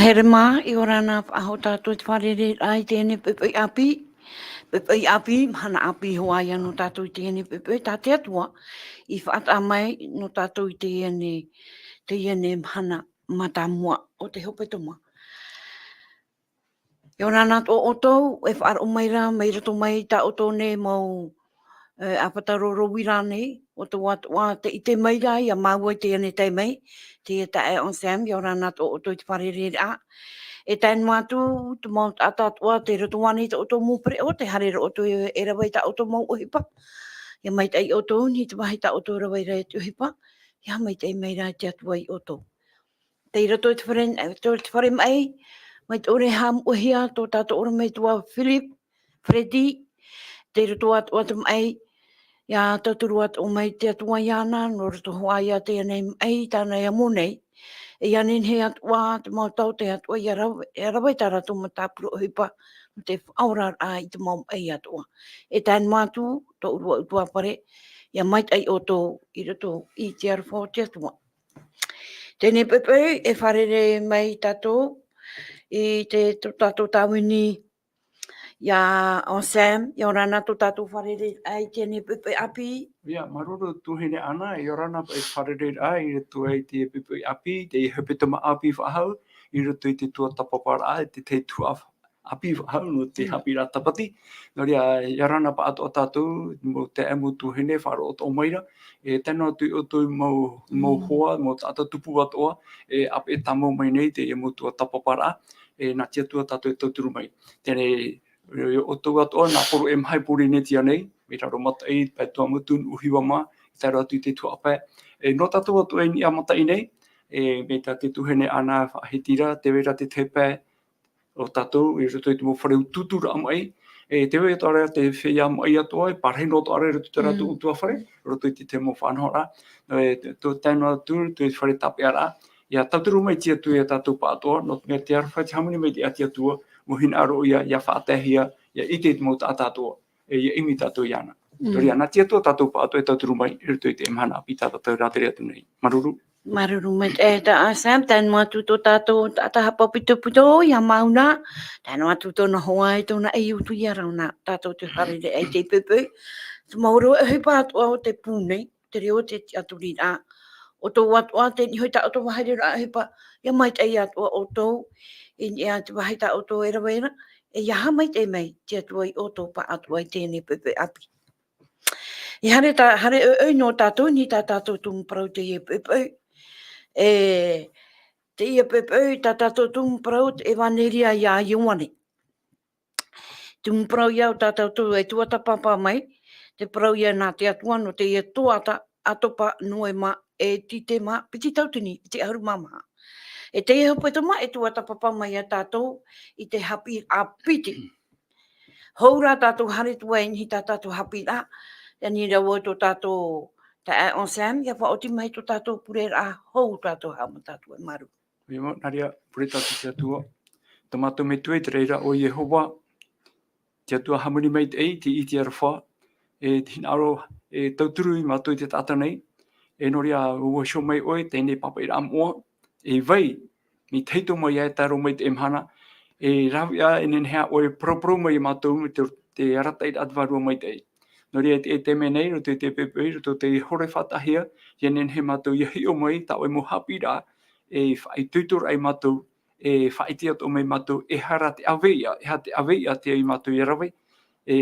herema I orana aho tātou te wharere ai tēne pepe api. Pepe api, hana api hoai no tātou I tēne pepe. Tā te atua I whaata mai no tātou I tēne hana matamua o te hope toma. I orana tō otou, e whaara o maira to mai tā otou ne mau apataroro wirane, o te watua te I te maira I a maua tēne te mai, te ta e on Sam, I orana tō otou te wharere a. E tēn mātu, te mau atatua, te rotuani te oto mupere o, te harere oto e rawai ta oto mau ohipa. Ia mai tai oto, ni te wahi ta oto rawai rai te ohipa. Ia mai tai mai rai te atua I oto. Te roto te whare mai, mai te ore ham ohia, tō tātou ora mai tua Philip, Freddy, te roto atu mai, ia taturu atu mai te atua iana, no roto hoaia te anei mai, tāna ia monei. E anen he atua, te mau tau te atua, I rawai tā ratu ma tāpuru ohipa, te aura a I te mau ei atua. E tēn mātu, tō urua utua pare, ia mai tai o tō I roto I te arwha te atua. Tēnei pepe, e wharere mai tātou, I te tātou tāwini, ia on Sam, ia orana tō tātou wharere ai tēnei pepe api. Ia, maroro tuhine ana, I orana e wharere ai, I roto ai te pepe api, te hepetama api whahau, I roto I te tua tapapara ai, te tua api whahau, no te hapi rā tapati. Nō rea, I orana pa ato o tātou, mo te emu tuhine, wharo o tō maira, e tēnā tui o tui mau hoa, mo tātou tupu atoa, e ape tamo mai nei, te emu tua tapapara, e nā tia tua tātou e tauturu mai. Tēnei, o tō atoa, nā poro e mhai pori ne tia nei, me raro mata I pai tua mutun uhiwa ma, I tai ratu I te tua ape. E no tātou atu e ni amata I nei, e me tā te tuhene ana whahetira, te wera te tepe o tātou, I roto I te mo whareu tutura amai, e te wera tō area te whia amai atua, e parheno tō area roto te ratu utua whare, roto I te mo whanhora, no e tō tēnua tū, tō I whare tape ara, ia tauturu mai tia tu e tātou pa atua, no me te arwhai te hamuni mai te atia tua, mo hina aro ia whaatehia, ia I te mo tā tātua, e ia imi tātou iana. Tori ana tia tō tātou pa atua e tāturu mai, I roto I te mhana api tātou rātere atu nei. Maruru. Maruru mai e ta asam, tēn mātu tō tātou tātaha papito puto, ia mauna, tēn mātu tōna hoa I tōna ei utu ia rauna, tātou te harere ei te pepe. Tu mauro e hui pātua o te pūnei, te reo te aturi rā. O tō atua, te nihoi tā o tō wahaere rā hipa, ia mai te atua o tō, ia te wahi tā o tō era, e iaha mai te mei, te atua I o tō pa atua I tēnei pepe api. I hare no tātou, ni tā tātou tūmparau te ia pepe, e te ia pepe, tā tātou tūmparau e waneria ia iuane. Tūmparau ia o tātou tū e tuata papa mai, te parau ia nā te atua no te ia tuata atopa noe ma e tite ma, piti tautini, piti auru mama. E te ia hope toma e tuata papa mai a tātou I te hapi a piti. Houra tātou hare tua inhi tā tātou hapi a, ia ni rau tō tātou ta e on Sam, ia whaoti mai tō tātou purera a hou tātou hama tātou e maru. Ia mo, naria, pure tātou te atua. Tomato me tue te reira o Yehova, te atua hamuri mai te ei, te iti arwha, e hina aro e tauturu I mātou I te tātou nei, e noria ua sho mai oe, tēnei papa I rā mua, e vai, mi teito mai e taro mai te emhana, e rawia e nenhea oe propro mai I mātou, te aratai advarua mai te ei. Noria e te menei, roto te pepe, roto te hore whatahia, ia nenhe mātou ia hi o mai, tau e mo hapi rā, e whai tutur ai mātou, e whai te ato mai mātou, e hara te aveia, e ha te aveia te ai mātou I rawe, e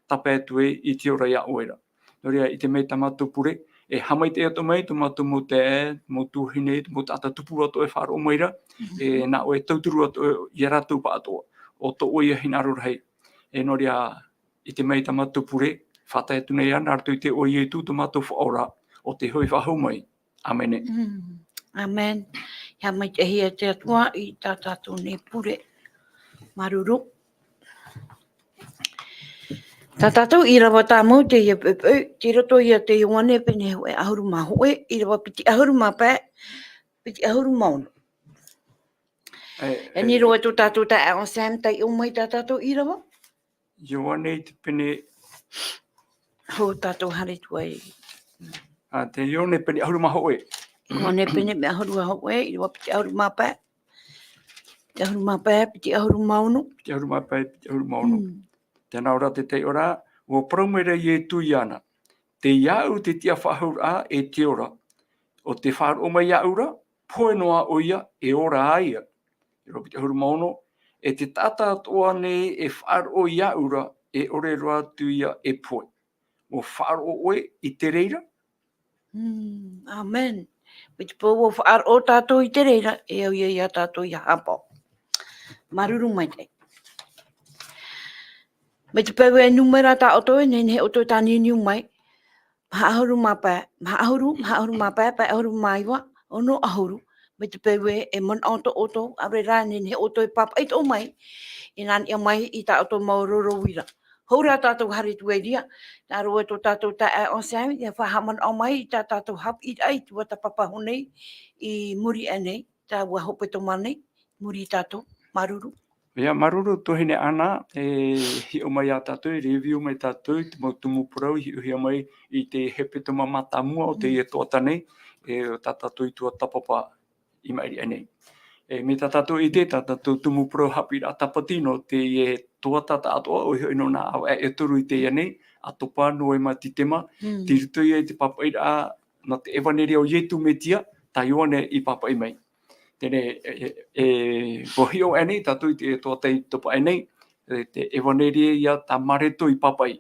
tape atu e I te ora ia oera. Noria I te mei ta mātou pure, e hamai te ato mai, tu mātou mo te e, mo tuhine, mo tāta tupu ato e wharo maira, e nā oe tauturu ato I rātou pa atoa, o to oia hinaro rei. E noria I te mei ta mātou pure, whatai atu nei ana, artu I te oie tu tu mātou whaora, o te hoi whahau mai. Amene. Amen. Ia mai te hia te atua I tā tātou ne pure. Maruru. Tā tātou I rawa tā mau te ia pepe, te roto ia te iwane pene hoe ahuru ma hoe, I rawa piti ahuru ma pē, piti ahuru maunu. E ni roa tō tātou tā e on Sam, tai o mai tā tātou I rawa? Ioane te pene... Ho tātou hare tuai. Te ione pene ahuru ma hoe. Ione pene me ahuru ma hoe, I rawa piti ahuru ma pē. Te ahuru mapai, piti ahuru maunu. Te ahuru mapai, piti ahuru maunu. Tēnā ora te te ora, o praumere i tu iana. Te iau te tia whahura e te ora. O te whār o mai aura, poe noa o ia e ora aia. I ropi te ahuru maunu, e te tata atoa nei e whār o iaura e ore roa tu ia e poe. O whār o oe i te reira. Amen. Piti po o whaar o tātou i te reira, e au ia tātou i hapo. Maruru mai te. Me te pau e numera tā oto e nene oto tā nini mai. Maahuru mapai, pai ahuru maiwa, ono ahuru. Me te pau e mon oto, abre rā nene oto e papa ito mai. I nani a mai i tā oto mauroro wira. Houra tātou hari tu e ria. Tā roe tō tātou tā e o seami, ia whahaman o mai i tā tātou hap i ai tua ta papa honei i muri anei. Tā ua hope to manei, muri tātou, maruru. Ia maruru tohine ana hi o mai a tātou, review mai tātou, te mau tumu porau hi o mai i te hepe tuma matamua o te e tōta nei, o tā tātou i tua tapapa i mairi anei. Me tā tātou i te tātou tumu porau hapi a tapatino te e tōta tātoa o hi no nā au e turu i te anei, a topa no e ma titema, te rutu i te papai a na te evaneri o yetu me tia, ta ione i papai mai. Tēne wohi o anei, tātou i te tōtai topa anei, te evaneri ia tā mareto i papai.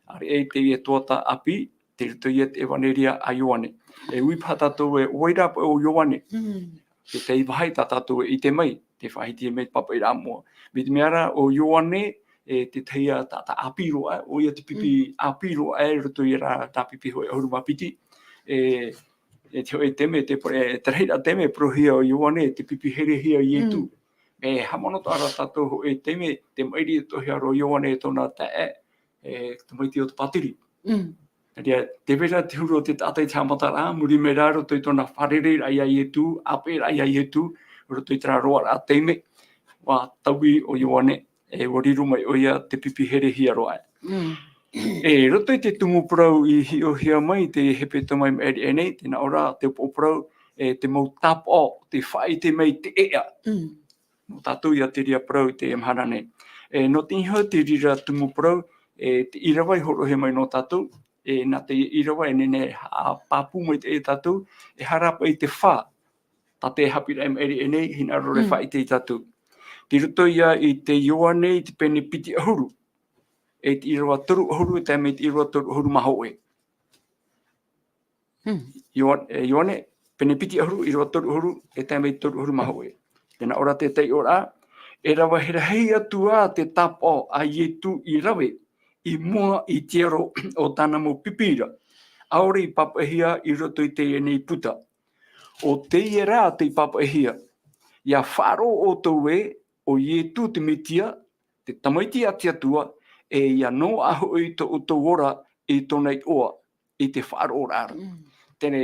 Are e te e tōta api, te rutu ia te evaneri a Ioane. E uipa tātou e oira o Ioane. Te te iwahai tātou i te mai, te whahiti e mei papai rā mua. Me te meara o Ioane, te teia tāta api roa, o ia te pipi api roa e rutu i rā tā pipi hoi ahuruma piti. E te hoi teme, te reira teme prohia o Ioane, te pipi here hia i etu. E hamonoto ara tātou hoi teme, te mairi tohia ro Ioane tōna tae, te maiti o te patiri. Te vera te huro te tātai te hamatara, muri me raro toi tōna wharere rai ai etu, ape rai ai etu, ro toi tera roa rā teime, wa taui o Ioane, e wariru mai o ia te pipi here hia roa. Roto i te tumu prau i hio hia mai, te hepe tamai maeri e nei, tēnā ora te pōprau, te mau tapo, te whai te mei te ea. No tātou ia te ria prau te emhana nei. No te iho te rira tumu prau, te irawai horo he mai no tātou, nā te irawai nene a pāpū mai te e tātou, e harapa i te whā, tā te hapira maeri e nei, hina rore whai te i tātou. Te roto ia i te Ioane, i te pene piti ahuru. E te irawa toru ahuru, e te me te irawa toru ahuru maho e. Ioane, pene piti ahuru, irawa toru ahuru, e te me toru ahuru maho e. Tēnā ora te tei ora, e rawa hera hei atua te tapo a ietu i rawe, i mua i tiero o tāna mo pipira. Aore i papahia i roto i te nei puta. O te i rā te papahia, ia wharo o tau e, o ietu te mitia, te tamaiti ati atua, e ia no aho i to ora i tonei oa i te whaaro rāra. Tēne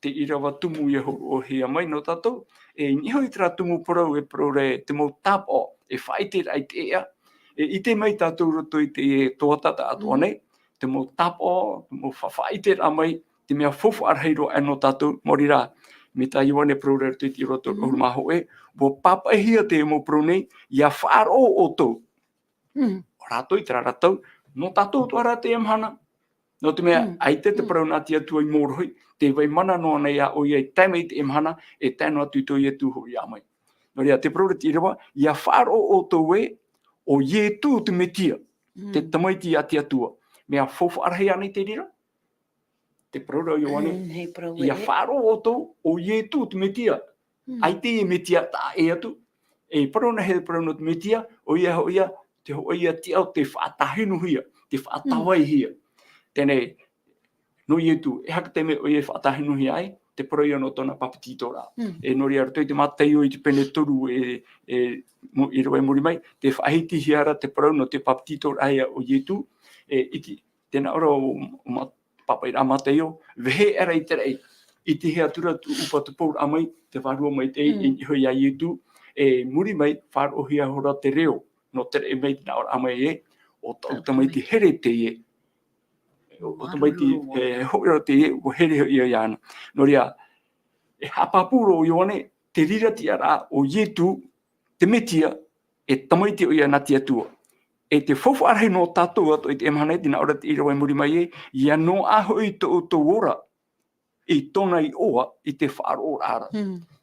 te irawa tumu i o hea mai no tātou, e niho i tera tumu porau e prore te mau tapo e whaite rai te ea, i te mai tātou roto i te tōtata atua nei, te mau tapo, te mau whaite rā mai, te mea fofu arheiro anō tātou mori rā. Me tā Ioane prore roto i te roto o maho e, bo papahia te mau pro nei, ia whaaro o tau. Rātou i tera rātou, no tātou tuara te emhana. No te mea, aite te parau nā tia tua i mōrohi, te vai mana noa nei a o iei taimei te emhana, e tēnā tūtou i atu hoi a mai. No rea, te parau te irawa, ia whāro o tau e, o ie tū te metia, te tamaiti a tia tua. Mea fofu arhei anei te rira? Te parau rau Ioane, ia whāro o tau, o ie tū te metia. Aite e metia tā e atu. E parau na he parau no te metia, o ia, te hoia te au te whaatahinu hia, te whaatawai hia. Tēnei, no i etu, e haka te me o i whaatahinu hia ai, te parau ia no tōna papatito rā. E nori arutoi te mātai o i te pene toru i rawe muri mai, te whaahiti hiara te parau no te papatito rā ia o i etu, iti, tēnā ora o papai rā mātai o, vehe era i te rei, i te hea tura tu upa tu pōr amai, te wharua mai te i hoi a i etu, muri mai wharohia hora te reo, no tere e mei tina ora amai e, o tamaiti here te e, o tamaiti hoira te e, o here ia iana. No rea, e hapapuro o Ioane, te rira ti ara o ietu, te metia, e tamaiti o ia nati atua. E te fofu arahi no tātou ato i te emhana tina ora te irawa muri mai e, ia no aho i to ora, i tona i oa, i te whaaro ara.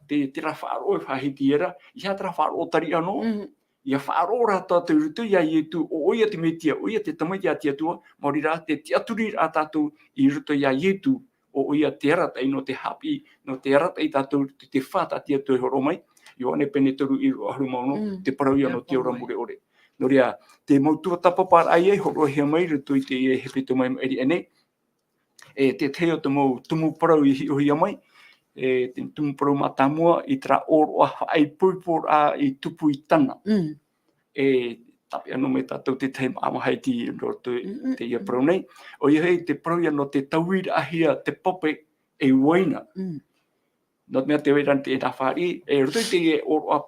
Te ra whaaro e whahiti era, ia te ra whaaro tari anō, ia whaaro ra tātou rutu, ia i tu o oia te metia, oia te tamaiti a te atua, mauri rā te tiaturi a tātou i rutu ia i tu, o oia te aratai no te hapi, no te aratai tātou te whata te atua horo mai, i wane pene toru i roa haru mauno, te parau ia no te ora mure ore. No rea, te mautua tapapar ai horo hea mai rutu i te hepe te mai eri ene, te teo te mau tumu parau i hiohia mai, te tumu parau matamua i tra oroa ai puipor a i tupu i tana. Tapi anō me tātou te teim amahaiti roto te ia parau nei. O ia hei te parau ia no te tauira ahia te pope e waina. Not mea te weiran te ena whari, roto i te oroa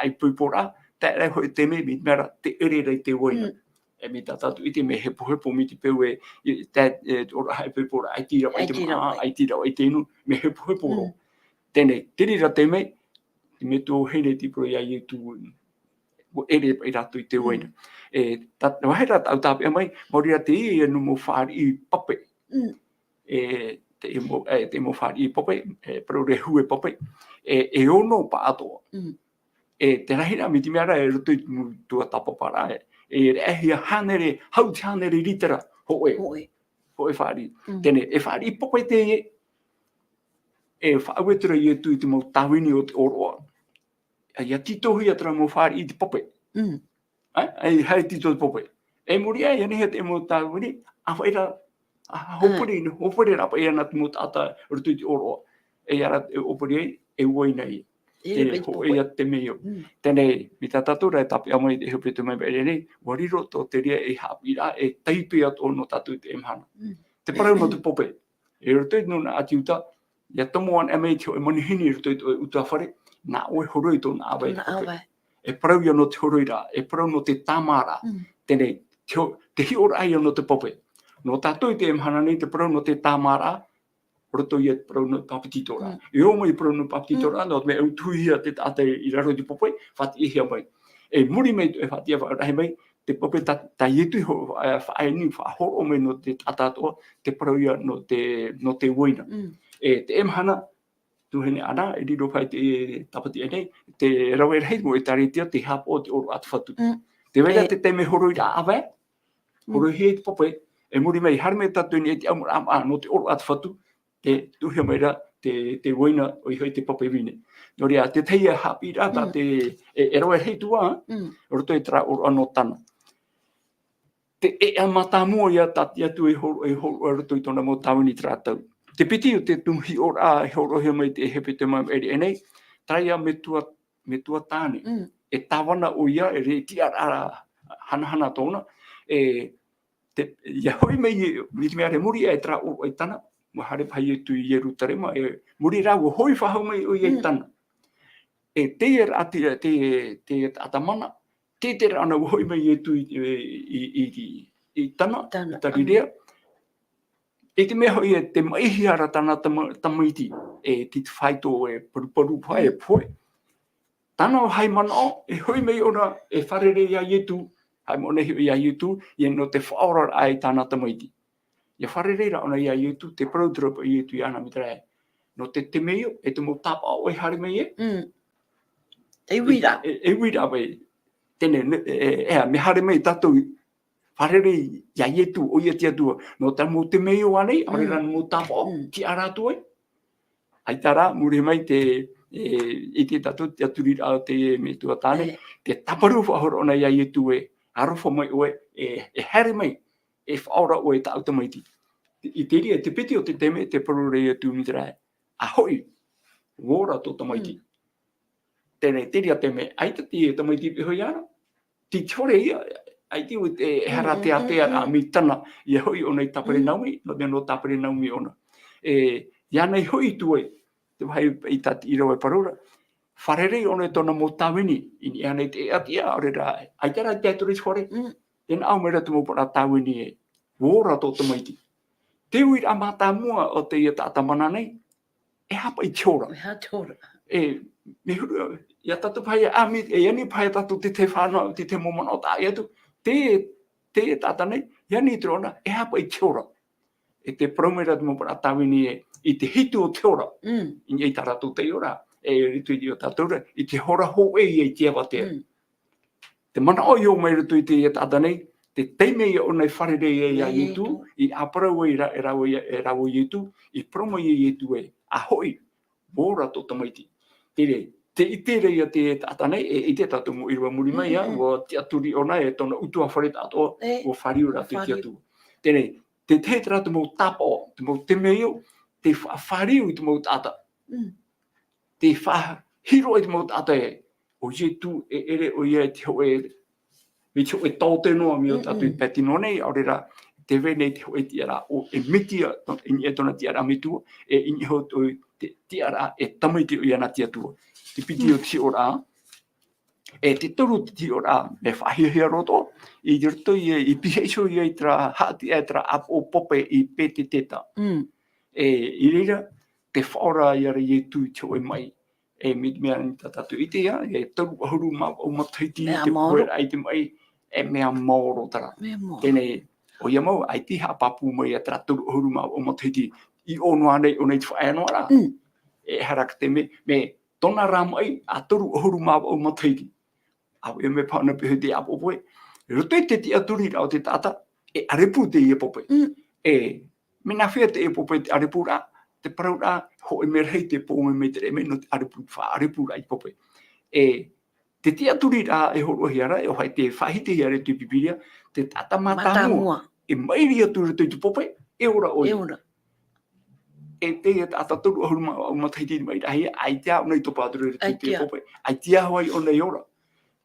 ai puipor a, te rei hoi te me, mi mera te ere rei te waina. E mi tātou i te me hepo mi te peu ora hai puipor ai tira ai te inu, me hepo ro. Tēnei, tirira te me tō here ti pro ia i tu ere i rato i te waina. Wahera tau tāpea mai, mauria te i anu mo whari i pape. Te mo whari i pape, pero re hue pape. E ono pa atoa. Te rahira mi te meara e rutu i tua tapapara e rehia hanere, hau te hanere ritera, hoe whari. Tēne, e whari i pape te e whauetura i tu i te mau tawini o te oroa. Ia titohi atra mo whari i te pape. Hei tito te pape. E muri ai, ane te mau tawini, a whaira, hopere rapa e ana te mau tata rutu i te oroa. E ara e opere ai, e waina i. Ia te meo. Tēnei, mi tā tātou rai tapi amai te hepe te mai bere nei, wariro tō te rea e hapira, e taipe ato no tātou te emhana. Te parau no te pope. E roto i nuna ati uta, ia tomo an amai te o e manihini roto i uta whare, nā oe horoi tō nā awai pope. E parau ia no te horoi rā, e parau no te tamara. Tēnei, te hiora ai no te pope. No tātou i te emhana nei, te parau no te tamara, roto ia parau no papititora. E o mai parau no papititora, no me au tuihia te tātai i raro te pope, whati ihia mai. E muri mei e whati ia wharahi mai, te pope ta ietu whaeni whahoro mai no te tātātoa, te parau ia no te waina. Te emhana, tuhene ana, e riro pai te tapati e nei, te rawe rei mo e taritia te hapo o te oro atu whatu. Te weira te teme horoi rā awe, horoi hei te pope, e muri mei harme tatu ni e te amur ama no te oro atu whatu, te tuhia meira te waina o i hoi te pape vine. Nō rea, te teia hapi rata te e rawe hei tua, roto e tra oro anō tana. Te e amatamua ia tati atu e horo roto i tona mo tawini tratau. Te piti o te tumhi ora e horo hea mai te hepe te mai eri enei, traia me tua tāne. E tawana o ia e re ti ara hana tōna. Ia hoi mei, mi te mea re muri e tra oro e tana, ma hare pai e tu i Yerutarema, muri rā o hoi whahau mai o i tana. E te e ati te atamana, te ana o hoi mai e tu i tana, i tarirea. E te mea hoi e te maihi ara tana tamaiti, e te whaito e paru pai e poe. Tana o hai mana o, e hoi mai ora e wharere ia ietu, hai mo nehi ia ietu, i no te whaora ai tana tamaiti. Ia wharere ra ona ia ietu, te parautara i ietu i ana mitarae. No te meo, e te mo tapa o e hare mai e. E wira. E wira bai. Tene, me hare mai tātou wharere ia ietu o ia tia tua. No ta mo te meo anei, ore rana mo tapa o, ki aratu e. Ai tara, muri mai i te tātou, te aturi rā te me tua tāne, te taparu whahoro ona ia ietu e, arofo mai oe, e hare mai, e whaora oe ta automaiti. I te ria, te piti o te teme, te parure ia tu mitarae. Ahoi, wora tō tamaiti. Tēnei, te ria teme, ai tati e tamaiti pihoi ana. Ti tore ia, ai ti u te hara te atea a mi tana, ia hoi ona i tapare naumi, no mea no tapare naumi ona. Ia nei hoi tue, te whai i tati i rawe parura, wharerei ona e tona mo tawini, ini anei te atia ore rā, ai tara te aturis hore, tēnā au mera te mo para tawini e, wora tō tamaiti. Te ui rā mātamua o te ia tātamana nei, e hapa i tiora. E ha tora. E me huru ia tatu pai ami e ani pai tatu te whānau te momona o tā ia tu te tata nei ia ni trona e hapa I te ora e te promera mo para tawini I te hitu o te ora I nei taratu te ora e ritu I o tatura I te hora ho e te awate te mana o yo mai ritu I te tata nei te teime I o nei wharere e ia itu I aparau e rawo itu I promo I itu e a hoi bora to tamaiti tere te itere ia te tata nei e te tatu mo irua muri mai ia o te aturi ona e tona utua whare tato o whariura te atu tere te te tratu mo tapo te mo te meo te whariu I te mo tata te hiro I te mo tata e o ye tu e ere o ia te hoe me te hoe taute noa mi o tatu I patino nei aurera te vene te hoe tiara o e mitia I tona tiara mitu e I ho te tiara e tamaiti o iana te atua te piti o ti ora e te toru ti ora me whahihia roto I rito I piheiso I tra hati e tra ap o pope I pete teta I rira te whaora I ara I tu te oe mai e mit mea ni tatatu I te ia e toru ahuru ma o mataiti te koe ai te mai e mea maoro tara tēnei o ia mau ai ti hapapu mai e tra toru ahuru ma o mataiti I ono anei o nei te whaenoara e harak te me tona ramai a toru ahuru ma o mataiti au e me pana pe te apopoe rote te aturi o te tata e arepu te pope e me na fia te pope te arepu ra te paraura ho e me rei te po me te me no arepu fa arepu ra I pope e te aturi ra e ho hiara e hai te whahite hiare te pipiria te tata matamua e mai ria tu te pope e ora oi e te tata toru ahuru ma o mataiti mai ai ai te nei to padre te pope ai te hoi o nei ora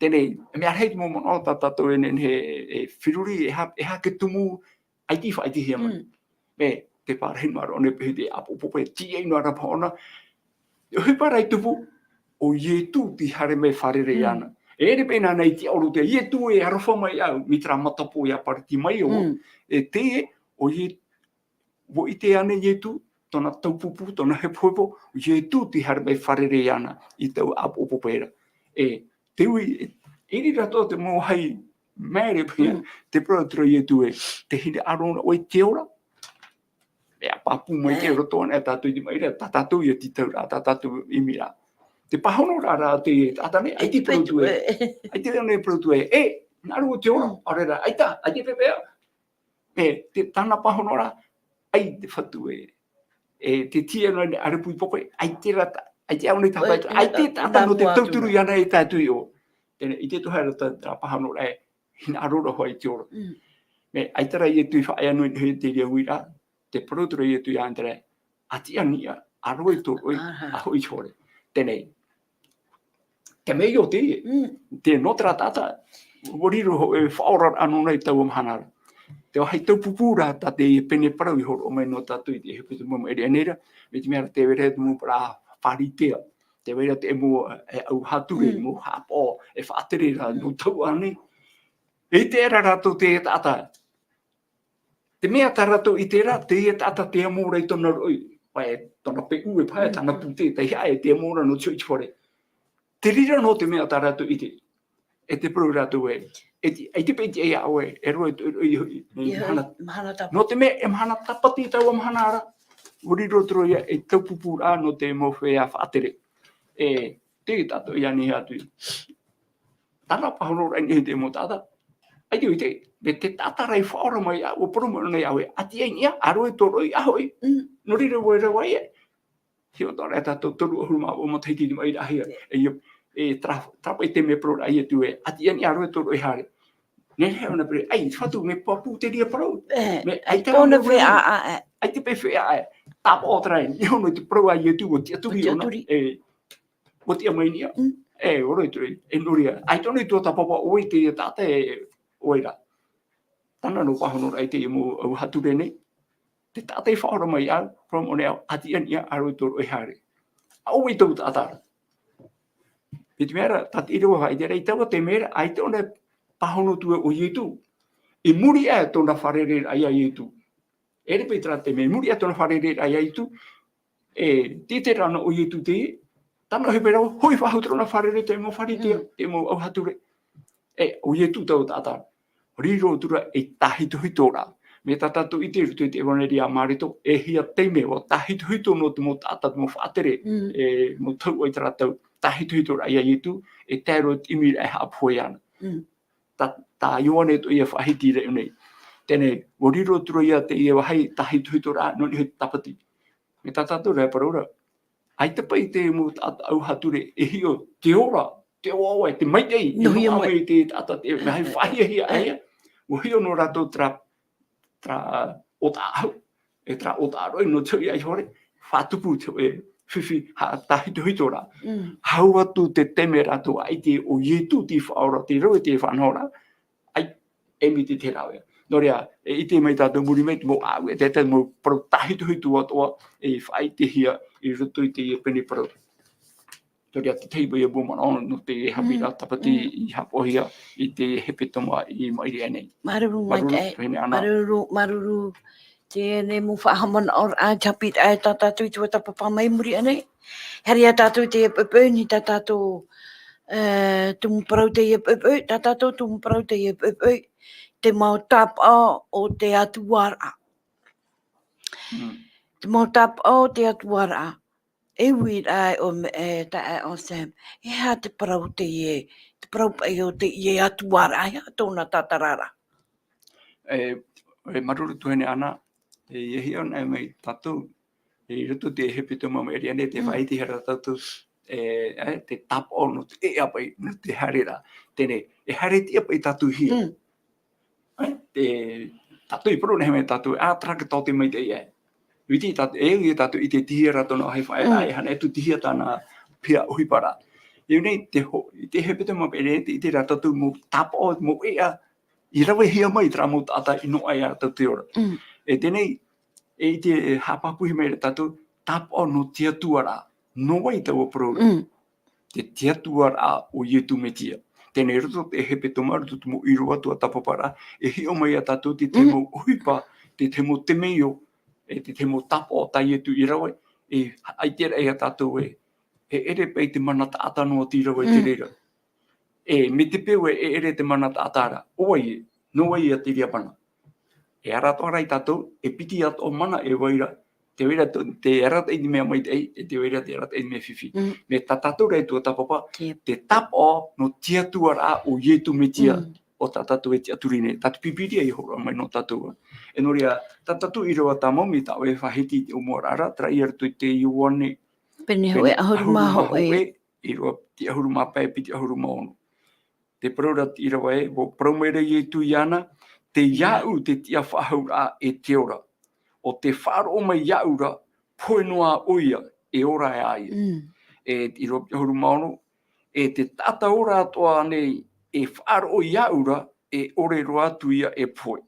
tēnei, me arhei mo mono tatato e he whiruri e ha ke tumu ai ti whai ti hea mai. Me te pārhei maro ne pehi te apopopo e ti ei no ara paona. E hui parai tupu o ie tu ti hare me wharere ana. E ere pēnā nei ti auru te ie tu e arofa mai au mitra matapo e apariti mai o. E te o ie wo I te ane ie tu tona taupupu, tona hepohepo, o ie tu ti hare me wharere ana I tau apopopo era. E te ui, iri rato te mo hai mere pia, te protro I tu e, te hine arona o te ora. E a papu mai te ora tōna e tātou I mai rea, tātou I ti taura, tātou I mira. Te pahono rara te tātane, ai ti protu e, ai te rene protu e, naru o te ora, arera, ai ta, ai te pepea. E te tāna pahono ra, ai te whatu e, te tia no ne arepu I pope, ai te rata, ai te aune tāpai, ai te tāta no te tauturu I ana e tātou I o. Tēnei, I te tuhara tā pahano e hina arora hoi te ora. Me aitara I tu whae anu I te ria huira, te protoro I tu I antere, ati ania, aroi tō oi, a hoi chore. Tēnei, te mei o te notra tata, wariro ho e whaora anu nei tau amhanara. Te o hei tau pupura ta te pene parau I horo o mai no tātou I te hepetu mama ere anera, me te mea te were mu para wharitea. Te weira te mo e au hature mo hapo e whaatere ra no tau ane. E te era rato te tata. Te mea ta rato I te ra, te tata te amora I tona roi. Pai tona pe ue pai tana pute, te hae te amora no tui chore. Te rira no te mea ta rato I te. E te pro rato e. E te peti e au e roi no te mea e mahana tapati tau amhana ara. Uriro troia e tau pupura no te mo whea whaatere. E te tato I ani atu. Tana pahono rai ni te mo tata. Ai te tata rai whaora mai o promo nei au e ati ai nia aroi toroi ahoi. No rira wera wai e. Hio tōre tato toru ahuruma o mataiti ni mai ahia. E trapa I te me pro rai atu e ati ai aroi toroi hare. Ne hea ona pre, ai whatu me papu te ria parau. Ai tōna whea a. Ai te pe whea e. Tapa o trai, ni hono te pro ai atu o te aturi ona. O te amainia. Oroi tui, e noria. Ai tōna I tō tapapa oi te tata e oira. Tana no pahono rai te mo au hature nei. Te tata I whaora mai au, from o nea ati ania aroi tō roi hare. Au I tau tata. Piti mera, tati iro hai te rei tawa te mera, ai tōna pahono tue o Ietu. I muri e tōna wharere ai a Ietu. Ere petra te me muri e tōna wharere ai a Ietu. E te rana o Ietu te, Tana he pera hoi fa hutro na wharere te mo wharitea, te mo au hature. O ye tu tau tata. Riro tura e tahito hitora. Me tata tu ite rutu te waneri a marito, e hia teime o tahito hito no te mo tata mo whatere, mo tau ai tratau, tahito hitora ia yetu, e tero imir e hapoi ana. Ta ione to ia whahiti re unei. Tene, o riro tura ia te ia wahai tahito hitora, no ni he tapati. Me tata tu rea paraura. Ai te pai te mo au hature e hio te ora, te oa, te maitei, e no ame te tata te me hai whahia hia aia. O hio no rato tra o ta au, e tra o ta roi no tui ai hore, whatupu te e whiwhi ha tahito hitora. Hau atu te teme rato ai te o ietu ti whaora, te roi te whanora, ai emi te rawe. Norea, e ite mai tātou muri mei te mo au, e te mo parau tahito hitu atoa, e whai te hia, i rutu i te pene parau. Norea, te teibu i a bumana ono, no te hapi rā tapati i hapohia, i te hepe tonga i mairi anei. Maruru, te mo whahamana or a tapit ai tātou i tua tapapa mai muri anei. Heri a tātou te pepe ni tātou tumu parau te pepe, tātou tumu parau te pepe, te mau tapa o te atuara. Te mau tapa o te atuara. E wīt ai o tae o Sam, e ha te parau te parau pai o te atuara, ai tōna tatarara. E maruru tuhene ana, e hia nei mai tātou, e rutu te hepe te mama eri ane, te whaiti hera tātou, te tapa o no te ea pai, no te harera. Tene, e haretia pai tātou hia. Tātou i poro nehe me tātou, traka tau te mai te ia. Witi tātou, i tātou i te tihia rato no hei whae, ai hana e tu tihia tāna pia uhipara. Iu nei, te hepe te mama eri ane, i te rā tātou mo tapa o, mo ea, i rawe hia mai tra mo tāta ino ai a tātou te ora. E tenei, e te hapapuhi mai tātou, tapa o no tia tuara, no wai tau a poro. Te tia tuara o ietu me tia. Tēnei roto te hepe toma, roto te mo iro atu a tapapara, e hio mai a tātou te te mo uhipa, te te mo te meio, e te te mo tapa o tai etu i rawe, e aitera e a tātou ere pei te mana tāta no ti rawe te reira. Me te peo e ere te mana tātara, oai no wai a te ria mana. E arato arai tātou, e piti ato mana e waira, te weira te arata i mea mai te e te weira te arata i mea whiwhi. Me ta tātou rei tua tapapa, te tapa no tia tuara o ietu me tia o ta tātou e tia turine. Tātou pipiria i hora mai no tātou. E noria, ta tātou i roa tā maumi tā oe whahiti o moarara, tra i aratu te iuane. Pene hoe ahuruma hoe. I roa ti ahuruma pai piti ahuruma ono. Te parora i roa wo promeira i tu iana, te iau te tia whahaura e te ora. O te wharo mai iaura, poe noa oia, e ora e aia. I roa huru maono, e te tata ora atoa nei, e wharo o iaura, e ore roa atu ia e poe.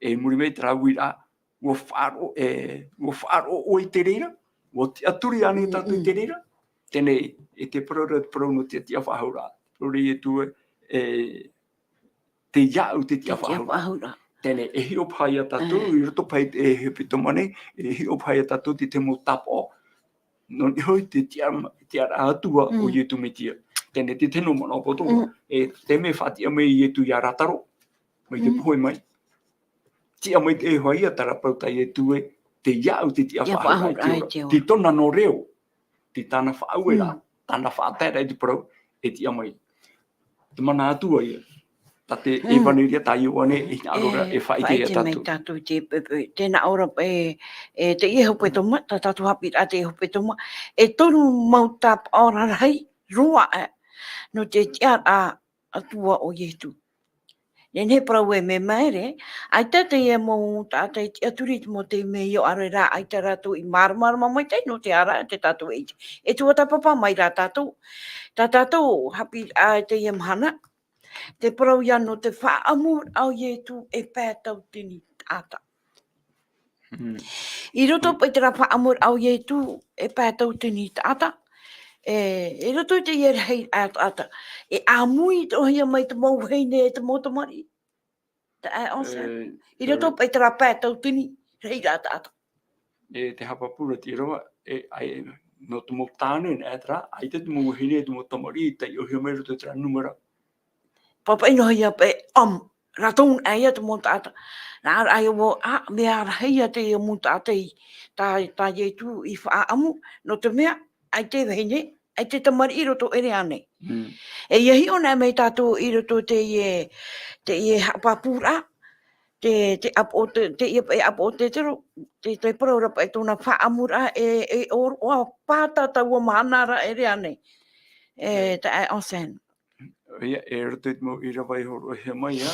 E muri mei tera wira, wo wharo o i te reira, wo te aturi ane tatu i te reira, tenei, e te prono te tia whahaura. Rori e tue, te iau te tia whahaura. Tēnei, e hio pai a tātou, i roto pai e hepe tomane, e hio pai a tātou te te mo tapo. No ni hoi te tiara atua o ietu me tia. Tēnei, te teno mana o potonga. E te me whatia mai ietu i a rataro, mai te poe mai. Tia mai te e hoi a tarapauta ietu e, te iau te tia whahaura ai te ora. Ti tona no reo, ti tāna whaauera, tāna whaatera e te parau, e tia mai. Te mana atua ia. Tate e vaneria ta ione i arora e whaite a tatu. Tatu te pepe, tēnā ora te iho petoma, ta tatu hapi a te iho petoma, e tonu mau tap ora rai, rua no te tia atua o Ietu. Nene prau e me maere, ai tate e mo tātai te aturi mo te me o are rā, ai te ratu i marama mai te no te ara, te tatu e. E tua tapapa mai rā tātou. Tā tātou hapi a te e mhana, te parau ia no te whaamur au Ietu e pētau tini tāta. I roto pai te whaamur au Ietu e pētau tini tāta. E roto te ia rei ata. E amui to hia mai te mau heine e te motomari. Te ai onse. I roto pai te pētau tini rei tāta. E te hapapura ti roa, e ai no te mo tāne e tra, ai te mo hine te mo tamari, te o hiomero te tra numera. Papa ino ia pe raton ai te mo tata. Na ai wo me ar hei te mo tata ta ye tu I fa amu no te mea ai te vene ai te tamari I roto ere ane. E ia ona me tato I roto te hapapura te apo te apo te te pro pa tona fa amura e o pata ta o manara ere ane. Ta onsen. Ia e roto mo I rawai horo he mai a.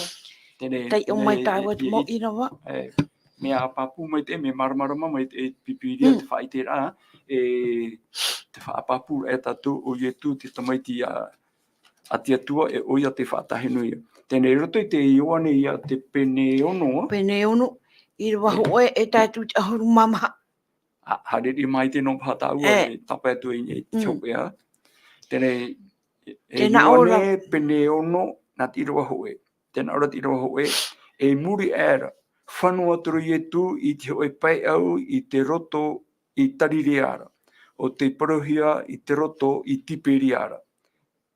Tai o mai tāua te mo ina wa. Me a papu mai te, me maramarama mai te pipiria te whai te rā, te whaapapu e tatu o ie tu te tamaiti a te atua e oia te whaatahenu ia. Tēnei roto I te ioane ia te pene ono. Pene ono, I rwa hoe e tātu te ahuru mama. Hareri mai te no pātaua e tapa atu I te tau ea. Tēnei e ioane pene ono nā te irawa hoe. Tēnā ora te irawa hoe e muri era. Whanua toro I tu I te hoe pai au I te roto I tariri ara. O te parohia I te roto I tiperi ara.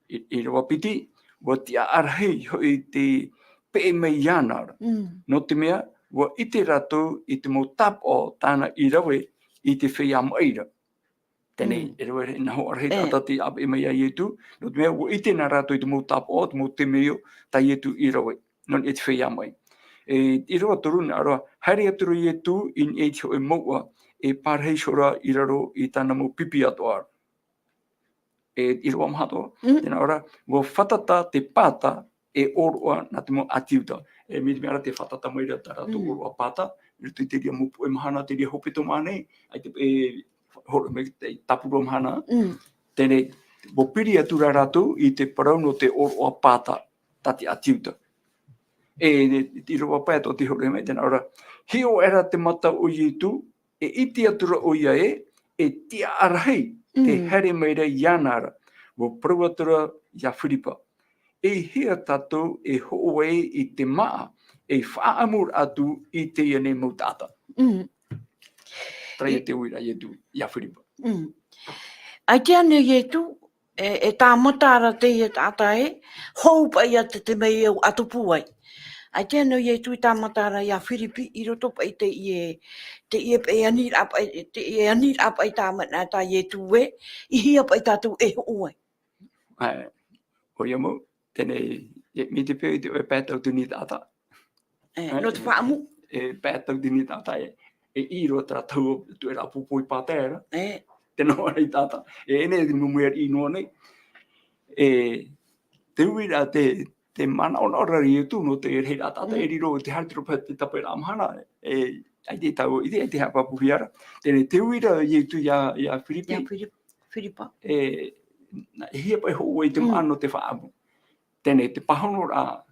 I rawa piti, wa te arhei hoi te pe mei iana. No te mea, wa I te rato I te mo tap o tāna I rawe I te whea maira. Tēnei, e rawe na ho arhei tata te ap e mei a ietu. No te mea, wa I te nā rato I te mo tap o, te mo te meo, ta ietu I rawe. Non e te whea mai. I rawa toruna, aroa, haere aturu ietu in e te hoi maua, e pārhei sora I raro I tāna mo pipi atoa. I roa mahato, tēnā ora, wo whatata te pāta e oroa nā te mo atiuta. E me ara te whatata maira tā rato oroa pāta, I te ria mupu e mahana, te ria hopeto māne, ai te horo me te tapuro mahana, tēnei, wo piri atu rā rato I te parauno te oroa pāta tā te atiuta. I roa pāta o te horo me, tēnā ora, hio era te mata o Ietu, e iti atura o ia e tia arahei, te here meira ianara, wo prawatura ia Whiripa. E hea tatou e hoʻoe I te maa, e whaamur atu I te iane mautata. Trai te uira Ietu, ia Whiripa. Ai te ane Ietu, e tā matara te ia tāta houpa ia te mei au atupu ai. Ai te ane Ietu I tā matara ia Whiripi, I roto pa I te e anir apa I tā mana tā Ietu I hia pa I tātou e hoʻoe. O ia mo, tēnei, mi te pēo I te oe pētau tuni tāta. No te whaamu. E pētau tuni tāta e iro tra tau tu era pupui pātera. Tēnā ora I tāta. E ene te mumuer I noa nei. Te uira te mana ona ora I tu no te rei rā tāta e riro te haritiro pa te tapai rā mahana. Ai te tau, I te hapa puhiara. Tēnei te uira I tu ia Whiripi. Ia Whiripa. Hia pai hoʻoe te maano te whaamu. Tēnei, te pahono rā,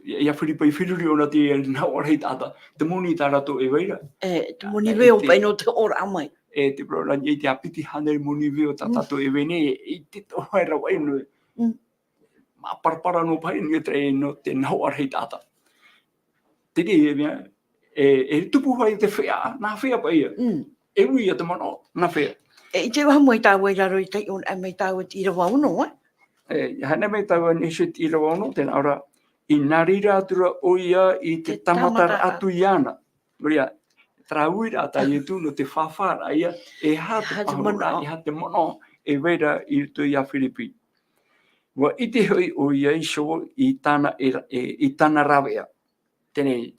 ia Whiripa I whiruri ona te nau arhei tāta, te moni tā rato e weira. Te moni veo pai no te ora amai. Te prora, I te apiti hanei moni veo tā tato e wene, I te tohai rawa inu. Ma parpara no pai ni tre no te nau arhei tāta. Tiri e mea, e tupu hai te whea, nā whea pai ia. E ui a te mano, nā whea. I te waha mai tāua I raro I te on a mai tāua I rawa uno, Hana mai tāua nishu I rawa uno, tēnā ora, I narira atura o ia I te tamatara atu iana. Maria, trauira ata Ietu no te whawhara ia, e ha te pahora, e ha te mono, e weira I tu ia Whiripi. Wa I te hoi o ia I show I tāna rawea. Tēnei,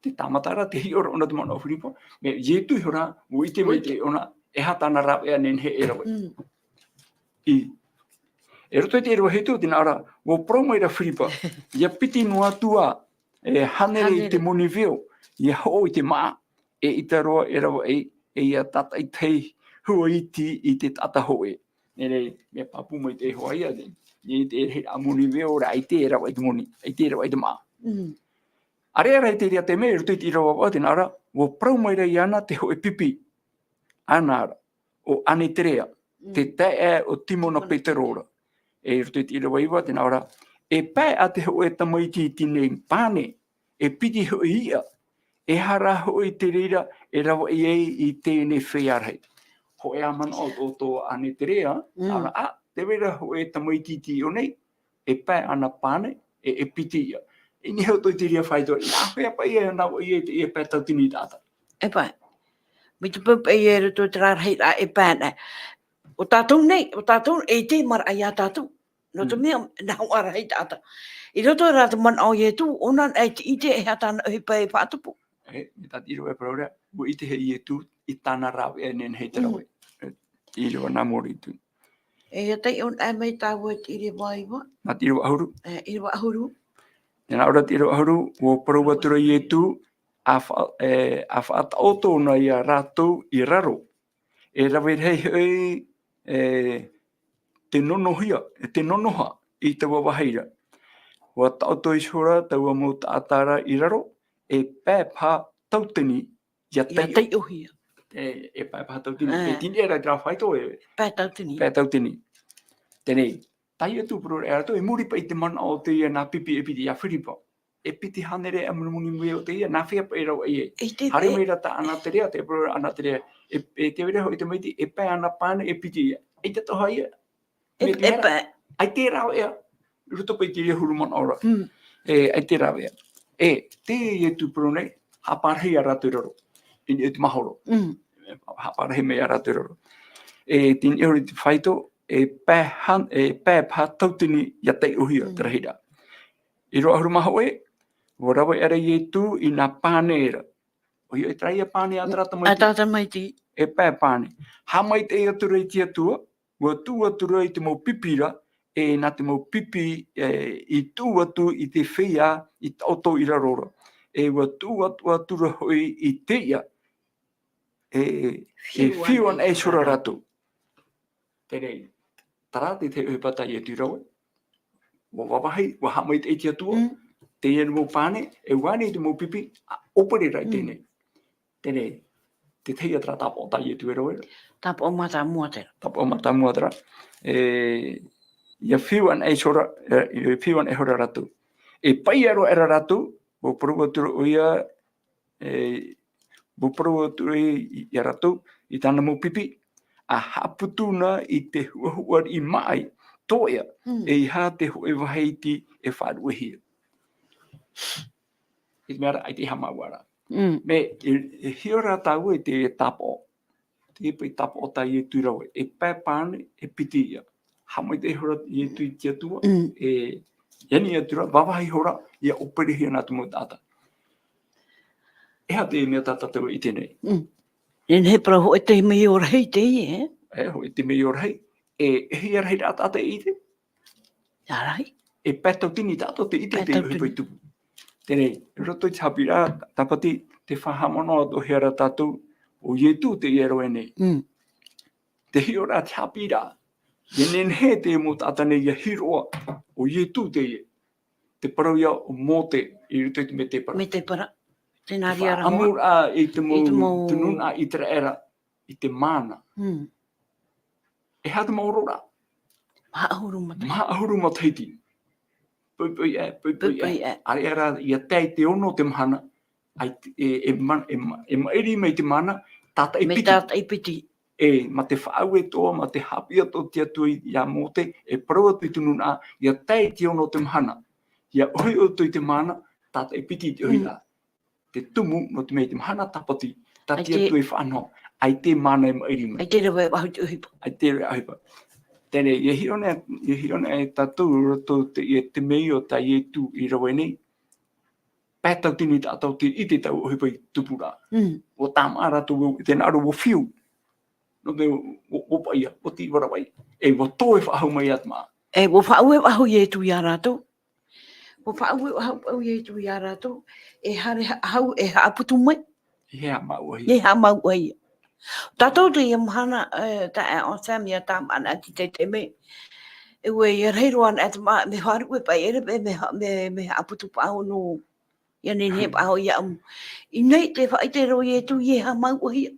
te tamatara, te hiora ona te mono o Whiripa, me Ietu hora, mo I te mei te ona, e ha tāna rawea nen he e rawe. E roto te erua hetu, tēnā ara, wo promaira Whiripa, ia piti noa tua, e hanere te moni veo, ia ho I te maa, e ita roa e rawa e ia tata I tei hua iti I te tata hoe. Nere, me papu mai te hoa ia, I te hea moni veo, ra I te e rawa I te moni, I te rawa I te maa. Are te rea te mea, roto I te rawa wa, tēnā ara, wo promaira iana te hoe pipi, anara, o ane terea, te tae o Timona Peterora. E roto I te irawa iwa, tēnā ora, e pai a te hoe tamaiti I tine pāne, e piti hoi ia, e hara hoi te reira, e rawa I tēne whearhei. ho e aman o ane terea, ara te wera ho e tamaititi o nei, e pai ana pane, e piti ia. I ni hau toi tiria whaito, i a whea pai e nau i e pai tau tini tata. E pai. Mi te pup e e to tra hei la e pai. O tātou nei, o tātou e te mara ai a tātou. No te mea na wara hei tata. I roto rata man au e tu, onan e te ite e hatana e pai whaatupu. Mi tati iro e parorea, wo ite he i e tu, i tāna rau e nen hei te rau e. I iro na mori tu. E ia tei on e mei tāu e te ire vai wa. Nā tiro ahuru. Ire wa ahuru. Nā ora tiro ahuru, wo parawa tura i e tu, a whaata oto na i a rātou i raro. E rawe hei te nonohia, te nonoha i te wawaheira. Wa tauto i shora, taua mō tātara i raro, e pēpā tautini ia tei ohia. E pēpā tautini. E tini era tra whaito e. Pē tautini. Pē tautini. Tenei, tai atu pro e rato, e muri pa i te mana o te ia nā pipi e piti a whiripa. E piti hanere a munumuni mui o te ia, nā whia pa i rau e e. Hare mei rata ana te rea, te pro ana te rea. E te wera ho i te meiti, e pē ana pāne e piti ia. E te toha ia. E pē. Ai te rau ea. Ruto pa i te rea huruman ora. Ai te rau ea. E, te e tu pro nei, haparhei a ratu roro. E te mahoro. Haparhei mei a ratu roro. E tini e hori te whaito, e pē pā tautini ia tei uhia trahira. I roa huru maha oe, o rawa era i e tu i nā pāne era. O i trai a pāne a tata maiti. A tata maiti. E pē pāne. Ha mai te e atura i tia tua, o tu atura i te mau pipira, e nā te mau pipi i tu atu i te whia i tauto i rarora. E o tu atura hoi i te ia, e whiuan e sura ratu. Terei, tarate te uhipata i e tu rawe. Wa wawahei, wa hamai te tia tua, te ia mo pāne, e wane i te mo pipi, opere rai tēnei. Tēnei, te teia tra tapo o tai e tu e rawe. Tapo o mata muatera. Tapo o mata muatera. Ia whiuan e sora, ia whiuan e hora ratu. E pai aro era ratu, o parua turu o ia, o parua turu i ratu, i tāna mo pipi, a haputuna i te huahuar i mai, toia, e i hā te hoe waheiti e whāruehia. I mea ai te hamawara. Me, e hiora tau e te tapo. Te pai tapo o tai e tūrawe. E pēpāne, e piti ia. Hamai te hora i e tui tia tua. E yani e tura, wawahi hora, ia operehia nā tumu tāta. Eha te mea tāta tau i tēnei. Nen he pra hoi te mei o rei te i, he? Hoi te mei o rei. E hea rei rā tāta i te. Ia rai. E pētau tini tātou te ite te uhipai tupu. Tēnei, roto i te hapira, tapati te whahamono o hea rā tātou, o ietu te iero e nei. Te hio rā te hapira, e nen he te mo tātane ia hiroa, o ietu te ie. Te parau ia o mote, i ruto i te me te para. Me te para. Te nari ara hoa. Amur a i te mo tununa i te era, i te mana. E hata maurora. Maahuru matai. Maahuru mataiti. Pui e. Are era ia tei te ono te mahana, e maeri mei te mana, tata i piti. Me tata i piti. E ma te whaau e toa, ma te hapi ato te atui ia mote, e parau atu i tununa, ia tei te ono te mahana. Ia oi atu i te mana, tata i piti te oila. Te tumu no te mei te mahana tapati, tati atu i whanau, ai te mana e maeri mei. Ai te rewa e wahu te uhipa. Ai te rewa uhipa. Tēne, ia hiona e tātou roto te mei o tai e tū i rawe nei. Pētau tini tātou te i te tau ohipa i tupura. O tāma rātou tēnā aro o whiu. No me o paia, o ti warawai. E o tō e whahau mai atma. E o whau e wahu i e tu i a rātou. O whau e wahu i e tu i a rātou. E hare hau e haaputu mai. I hea mau ai. I hea mau ai. Tātou te ia mahana, ta e on Samia tāmana ati te me. E ue i reiroan at ma me haru e pai ere me aputu pāo no. Ia nen he pāo ia amu. I nei te whai te roi e tu i ha mau ai.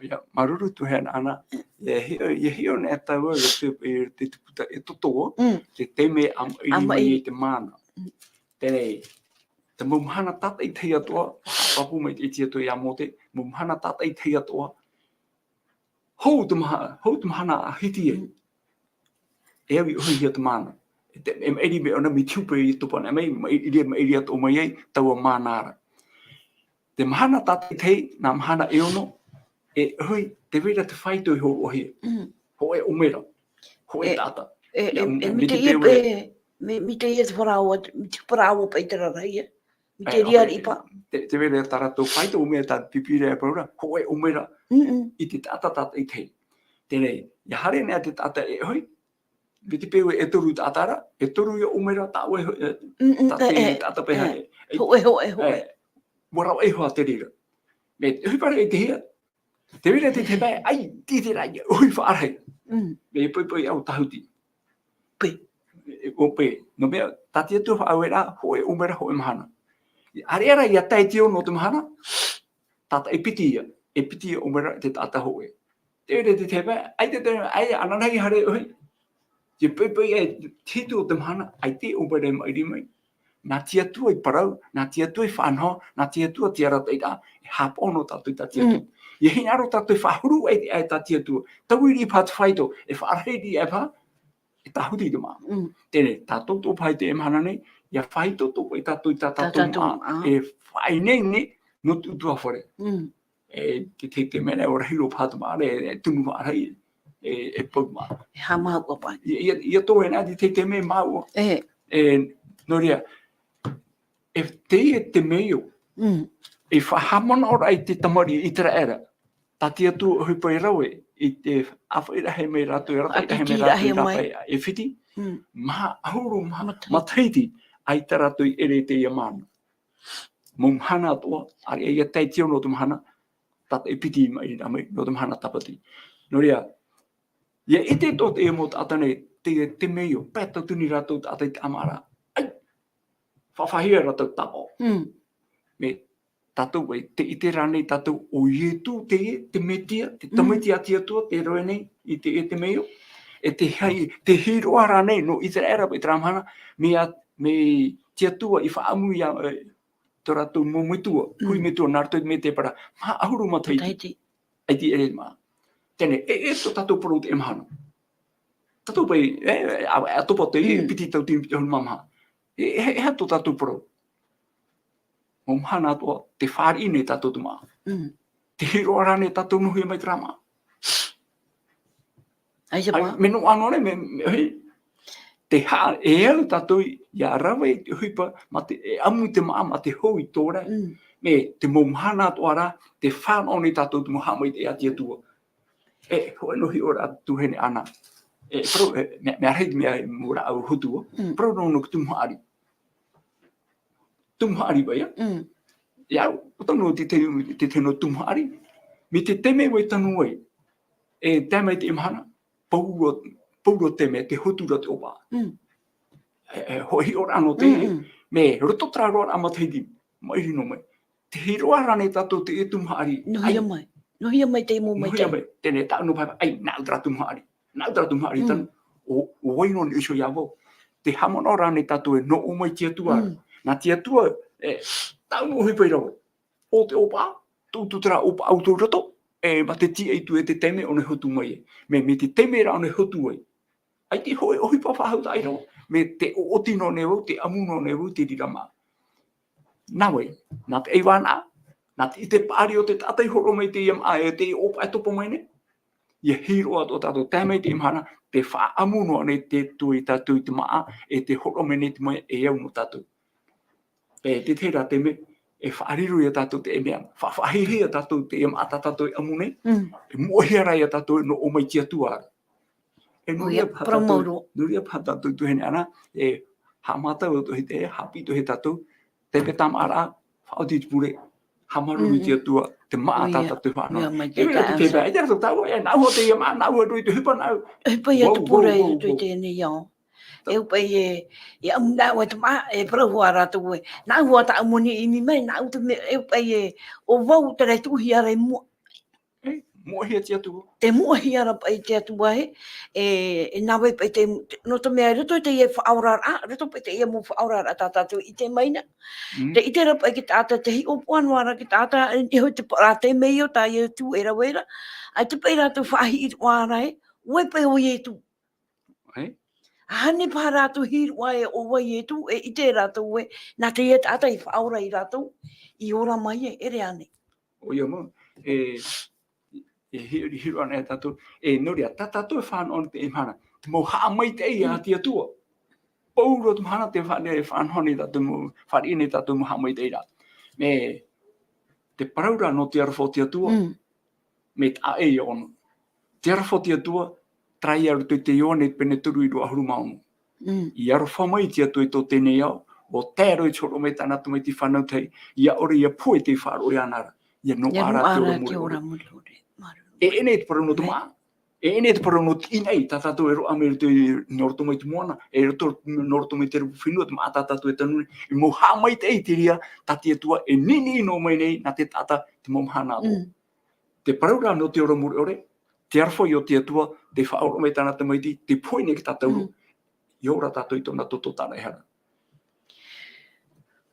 Ia, maruru tu hea ana. Ia hio ne ataua te tuputa e totoa. Te teme am i te mana. Tēnei. Te mumhana tata i te atoa. Papu mai te iti atoa i amote. Mumhana tata i te atoa. hold hana hiti ewi hui mana em edi me ona mi tupe I tupan em edi to mai tau mana te mahana tata tei na mahana eono hui te vira te whai tui ho ohi ho umera ho tata mi te ia te wharaua pai te raraia mi te ria ripa te vira tara tō whai tō umera tata pipire e paura ho umera I te tata I tei tēnei ia hare nea te tata hui vi te pewe e toru tātara, e toru ia umera tāu tata peha hoe. Warau e hoa te rira. Me hui pare te hia. Te wira te bai, ai, te rai, hui whaarei. Me poi au tahuti. O pe, no mea, tati atu au era, hoe umera, hoe mahana. Areara ia tai tio no te mahana, tata e piti ia umera te tata hoe. Te wira te bai, ai ananai hare hui. Te poi e titu o te mahana, ai te umera mai mai. Nā tia tua I parau, nā tia tua I whanho, nā tia tua tia rata I tā, hapono tātou tā tia tua. I hei aro tātou whahuru e tā tia tua. Tau iri pāt whaito, e whaarheidi e pā, e tā huti te mā. Tēne, tātou tō pai te emhana nei, ia whaito tō I tātou I tā tātou mā, e whai nei ne, no tūtua whare. E te mene o rahiro pātu mā, e tunu mā rei, e pau mā. E hamau ka pai. Ia tō e nā te me māua. Noria, e te meo, e whahamana ora I te tamari I te raera, tati atu hui pai raue, I te awhaira he mei ratu, e rata he mei ratu I rapai e whiti, maha ahuru, mataiti, ai te ratu I ere te ia mana. Mō mhana atua, ari e ia tei tio no tu mhana, tata e piti mai no tu mhana tapati. Noria, ia ite tō te e mō tātane, te meo, pētau tuni ratu tātai te amara, whawhahia rata tapo. Me tātou wei, te ite rānei tātou o ietu te metia, te tamaiti atia tua, te roe nei, I te meo, e te hiroa rānei, no I te era pe tramhana, me tia tua I whaamu ia te rātou mō metua, hui metua, nā rātou me te para, mā ahuru mataiti, ai ti ere mā. Tēne, tō tātou poro te emhana. Tātou pei, a topa te piti tau tini piti honu mamaha. E hato tātou poro. Mō mhana atua, te whāri nei tātou tu mā. Te hiroa rāne tātou nuhi mai trama. Ai se pā. Me no anō ne, te hā, e au tātou ia rawa te huipa, e amu te maa, ma te hoi tōra. Me te mō mhana atua rā, te whānau nei tātou tu moha mai te atia tua. Hoa nohi ora tuhene ana. Pro, me arheiti mea mura au hutua. Pro no no kutumu ari. Tumhari ba ia? Ia, utanu te teno tumhari. Me te teme wei tanu wei. E teme te imhana. Pauro teme te hutura te opa. Hoi ora ano te. Me rototra roa amateidi. Mairi no mai. Te hiroa rane tato te e tumhari. Nohia mai. Nohia mai te mo mai te. Nohia mai. Tene tānu pai. Ai, nāudra tumhari. Nāudra tumhari tanu. O waino ni iso ia wau. Te hamano rane tato e no o mai tia tua. Nā tia tua, tau no hui pai rau. O te opa, tūtutara opa auto roto, ma te ti eitu e te teme o ne hotu mai. Me te teme ra o ne hotu mai. Ai te hoi ohi pa whahau tai rau. Me te otino ne wau, te amuno ne wau, te rirama. Nā wei, nā te eiwana, nā te ite pāri o te tātai horo mai te iam e te opa e topo mai ne. Ia hiro ato tātou tēmei te imhana, te wha amuno ne te tui tātou te maa, e te horo mai ne te mai e au no tātou. Te tera te me, e whaariru ia tātou te emea, whahiri ia tātou te ema ata tātou i amune, e mohiara ia tātou no o mai tia tuara. E nuria pā tātou tuhene ana, e hamata o tuhi te, hapi tuhi tātou, te petam ara, whaoti tupure, hamaru tia tua, te maa tātou whanau. E mea te teba, e tera tātou, e nau o te ema, nau o tui te hupa nau. Hupa ia te pure i tui te ni iau. E upai e amuna o te maa, e parahua rātou e. Nā hua ta amuni I mi mai, nā uta me, e upai e, o wau tere tuhi ara I mua. Mo he tia tu. Te mua hiara pa i te atua he, nawe pa i te, no te mea rito i te ie whaorara, rito pa i te ie mo whaorara tātātou i te maina. Te i te rapa i ki tāta te hi opu anuara ki tāta, i hoi te rā te mei o tā i tu e rawera, ai te pai rātou whahi i wāra he, ue pai o i e tu. Hane pā rātou hiru ai o wai e tu, i te rātou e, nā te ie tāta i whaora i rātou, i ora mai e, ere ane. O ia mo, hiru ane tātou, nori a tātou e whānon te imana, te mo haa mai te ei a tia tua. Pauro tu mana te whanhoni tātou mo, wharini tātou mo haa mai te eira. Me, te paraura no te arafo tia tua, me ta e ono. Te arafo tia tua, trai aru te te ione pene turu i rua huru maunu. I arafo mai tia tua i tō tēnei au, o tēro i choro me tāna tu mai ti whanau tei, ia ore ia pui te whāro i anara. Ia no ara te ora muri ore. Ene te parano tu maa. Ene te parano ti inei, tātātou e roa me te noroto mai tu moana, e roto noroto mai te rupu whinua, te maa tātātou e tanune, i mo haa mai te ei te ria, tātia tua e nini no mai nei, nā te tāta, te momhana o. Te paraura no te ora muri ore, te arfo i o te atua, te whaoro mai tāna te maiti, te poine ki tātauro, i ora tātou i tōna toto tāna e hara.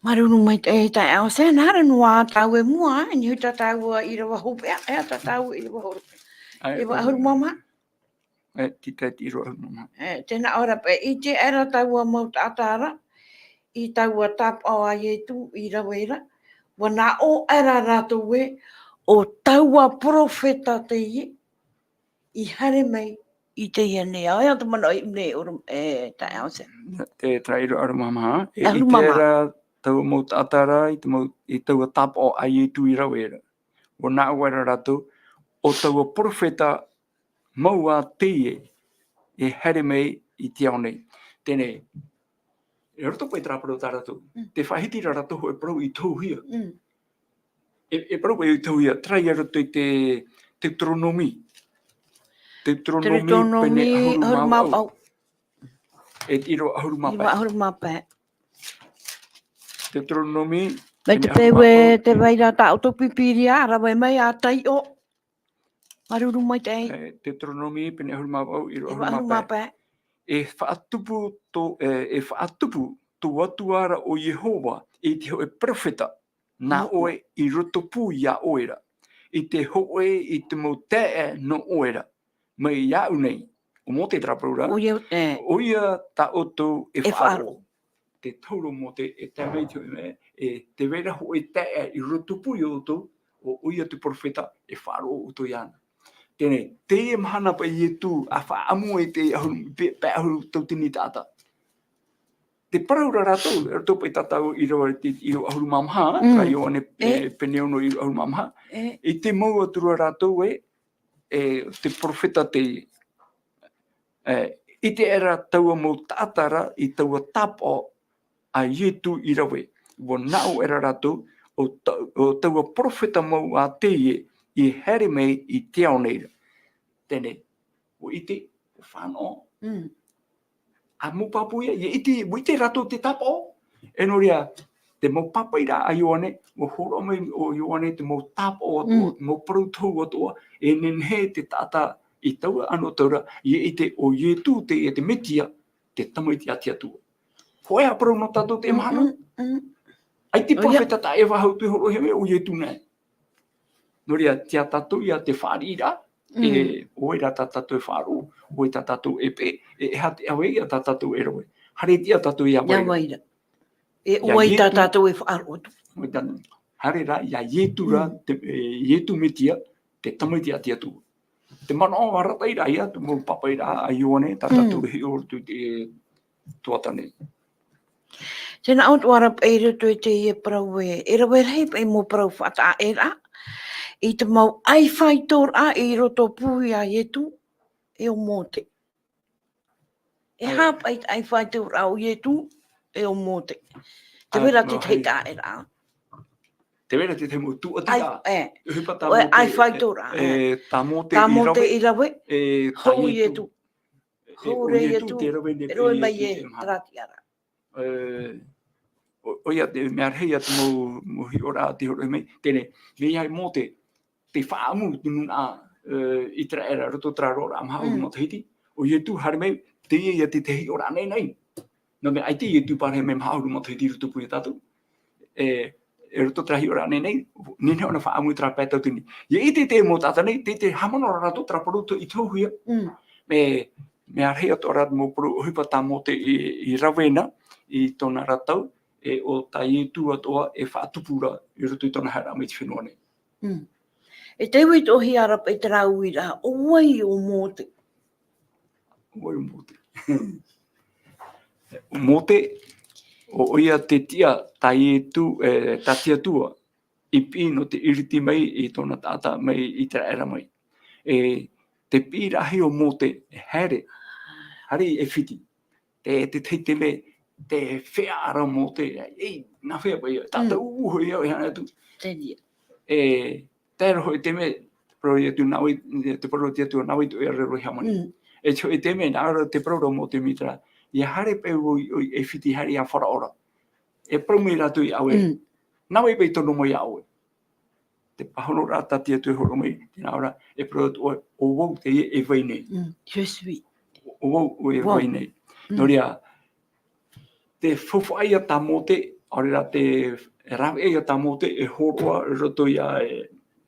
Marunu mai te e tai au se nara noa tau e mua, ni hui tātau i rawa hopea, ea tātau i rawa hopea. I rawa huru mama. Ti tai ti rawa huru mama. Tēnā ora pe, i te era tau a mau tātara, i tau a tap o a ietu i rawa era, wana o era rātou e, o tau a profeta te i hare mai i te ia nei au, ea te mana i nei ora tai au se. Te trai rawa mama, i te era tau mau tātara, i tau a tap o a ietu i rawa era. Wana o era rātou, o tau a profeta mau a teie e here mei i te au nei. Tēnei, e roto pai traparo tā rātou. Te whahiti rā rātou ho e parau i tau hia. E parau i tau hia. Trai a roto i te Deuteronomi. Deuteronomi pene ahuru mau. E tiro ahuru mapai. Iwa ahuru mapai. Deuteronomi Mai te pewe te waira ta autopipiri a rawa mai a tai o. Maruru mai te ei. Deuteronomi pene ahuru mau i Iwa ahuru mapai. E whaatupu tō atuara o Yehova i te hoe profeta nā oe i roto pū ia oera. I te hoe i te mau tēe no oera. Mai iau nei, o mō te trapaura, o ia ta oto e whaaro. Te tauro mō te e te mei te me, e te vera hoe tēe i roto pū i oto, o ia te profeta e whaaro o to iana. Tēnei, te e mahana pa i e tū, a whaamu e te ahuru tautini tāta. Te paraura rātou, e rato pai tātau i rawa i ahuru mamha, kai o ane peneono i ahuru mamha, i te mau atura rātou te profeta te i te era taua mau tātara i taua tapo a ietu i rawe. Wa nao era rātou, o taua profeta mau a teie, i here mei i te ao neira. Tēnei, o ite, o whānau. A mo papuia, i ite rato te tapo. E noria, te mo papaira a Ioane, mo horo mai o Ioane, te mo tapo atua, mo parutau atua, e nenhe te tata i taua ano taura, i ite o ietu te e te metia, te tamaiti ati atua. Koe a parau no tato te mahana. Ai te profeta ta e wahau tui horo hewe o ietu nei. Noria, tia tatu ia te wharira, oera ta tatu e wharu, oi ta tatu e pe, e hate awe ia ta tatu e roe. Hare tia tatu ia waira. E oi ta tatu e wharu. Hare ra, ia ietu ra, ietu metia, te tamaiti ati atu. Te mana o arataira ia, tu mo papaira a Ioane, ta tatu e heo tu te tuatane. Tēnā o tuara peire tu te e parau e rawe rei pe mo parau whata e ra. I te mau ai whaitor a i roto pui a ietu e o mote. E hapa i ai whaitor a o ietu e o mote. Te wera te teita e ra. Te wera te te mo tu atia. Ai whaitor a. Tā mote i rawe. Hou ietu. Hou re ietu. E roe mai e trati ara. Oia, mea rei atu mo hi ora te horo mei. Tēne, me iai mote, te whaamu tunu a I tra era roto tra rora am hau mo thiti. O ye tu har me te ye te te ora nei. No me ai te ye tu pare me hau mo thiti roto pu tatu. E roto tra hi ora nei ni ne ona fa amu tra peto tini. Ye te mo tata nei te hamono roto tra produto I to huia. Me arhea tora mo pro hipa tamo te I ravena I tona ratau e o tai tu atoa e fa tupura I roto I tona hara me whenua nei. E te wit o hi ara pe te rauira, o wai o mote. Oi o mote. O mote o ia te tia tai tu tatia tua I pino te iriti mai I tona tata mai I te era mai. E te pirahi o mote e here. Hari e whiti. Te teite me te whea mote. Ei, na whea pai. Tata uho ia e hana tu. Te E te roho te me pro ia tu naui, te pro ia tu naui tu e rero hamani. E cho e te me nara te pro mo te mitra. Ia hare pe o e whiti hari a whara ora. E pro me ratu I awe. Naui pei tono mo I awe. Te pahono rata tia tu horo mai. Tina ora e pro o wau te e vai nei. Je suis. O wau e vai nei. Noria, te whawhaia ta mote, ora te rawe ia ta mote e horoa roto ia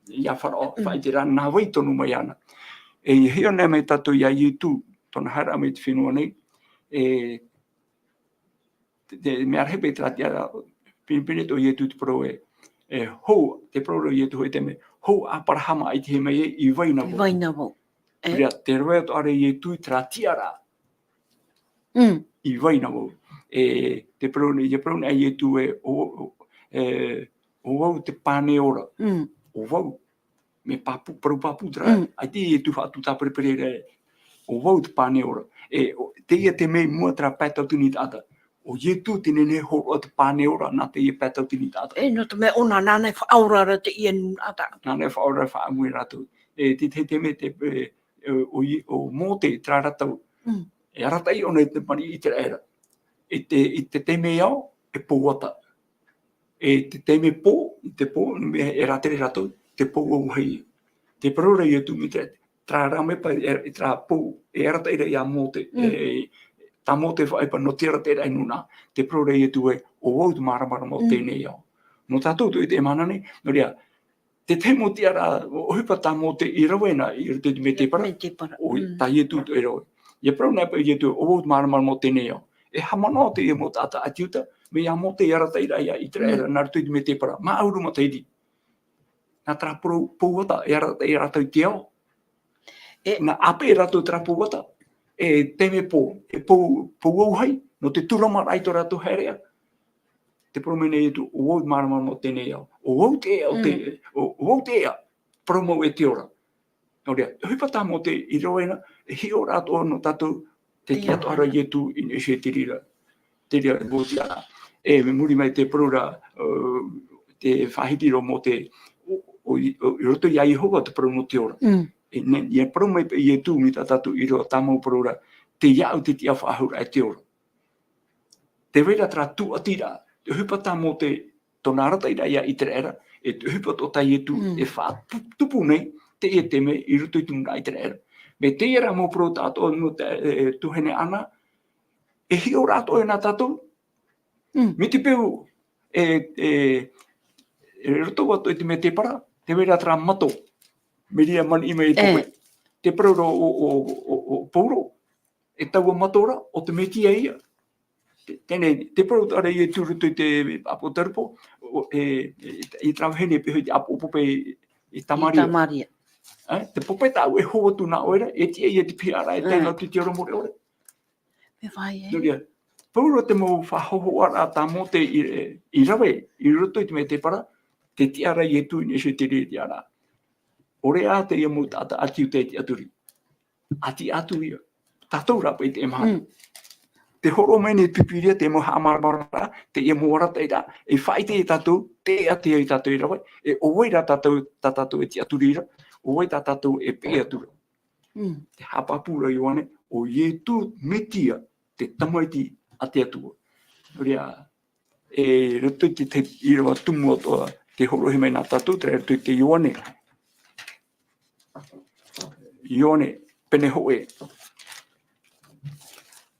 ia whara whai te rana nā wai tonu mai ana. E hea nei mai tatu ia I tu, tona hara mai te whenua nei, te mea repe trati ara, pinipine to I tu te pro hou, te pro I tu hoi te me, hou a parahama ai te he mai I vaina vo. I vaina vo. Rea, te roe to are I tu trati ara. I vaina vo. Te pro ai tu o wau te pane ora. O wau me papu pro papu tra. Ai te tu fa tu ta prepare o wau te pane ora. Te me mo tra peta tu ni tata. O ye tu te ne ho te pane ora na te peta tu ni tata. No te me ona nane fa aura te ien ata. Nane fa aura fa mu ratu. Te me te o mo te tra ratu. E arata I ona te mani I te era. I te me au e pouata. E te me po, te po, e ratere rato, te po o hei. Te parora I tu mitre, tra rame pa e tra po, e arata ira ia mote, ta mote whae pa no tira te rai nuna, te parora I tu e o wau tu maramara mo tēnei au. No tātou tu I te manane, no rea, te mo tiara, o hipa ta mote I rawena, I rute me te para, o ta I tu e roi. Ia parona pa I tu o wau tu maramara mo tēnei au. E hamano te mo tata atiuta, me ia mo te arata ira ia I te era nartu I me te para. Ma auru mo te idi. Na tra pouata e arata I te au. Na ape e rato tra pouata. E te me po. E pou au hai. No te turama raito rato herea. Te promene I tu o wau marama mo tēnei au. O wau te au te. O wau te ea. Promo e te ora. No rea. Hupata mo te I roena. E hi o rato no tatu. Te tiato ara I tu I se tirira. Te rea boti ana. E me muri mai te prora te whahitiro mo te o roto I Iehova te prono te ora. E ia promo I tu mi tatu I roa tamau prora te iau te tia whahura e te ora. Te reira tra tu atira. Te hupata mo te tona rata ira ia I te era. E te hupata o tai tu e wha tupu nei te e te me I roto I tunga I te era. Me te era mo pro tato no te tuhene ana. E hio rato e nā tato. Me te peu roto watu te me te para, te wera tra mato. Me ria mani I me pope. Te paroro o pouro. E taua matora o te metia ia. Tēnei, te paroro ara I tu roto I te apo tarpo. I trauhene pe hoi te apo pope I tamaria. I tamaria. Te pope tau e hoa tu na oera. E tia ia te piara e tēnā te tia romore ore. Me vai e. Noria. Pauro te mo whahoho ara tā mo te I rawe, I roto I te me te para, te tiara I tu I se te re te ara. Ore a te ia mo tata atiu te aturi. Ati atu ia. Tātou rapa I te emahana. Te horo mene pipiria te mo hamarmara, te ia mo ora te ira. E whai te tātou, te ati I tātou I rawe. E owei ra tātou e te aturi ira. Owei tā tātou e pe atura. Te hapapura I wane, o ie tu metia te tamaiti a te atua. Rea, e roto te irawa tumu atoa te horohi mai nā tātou, te roto te ioane. Ione pene hoe.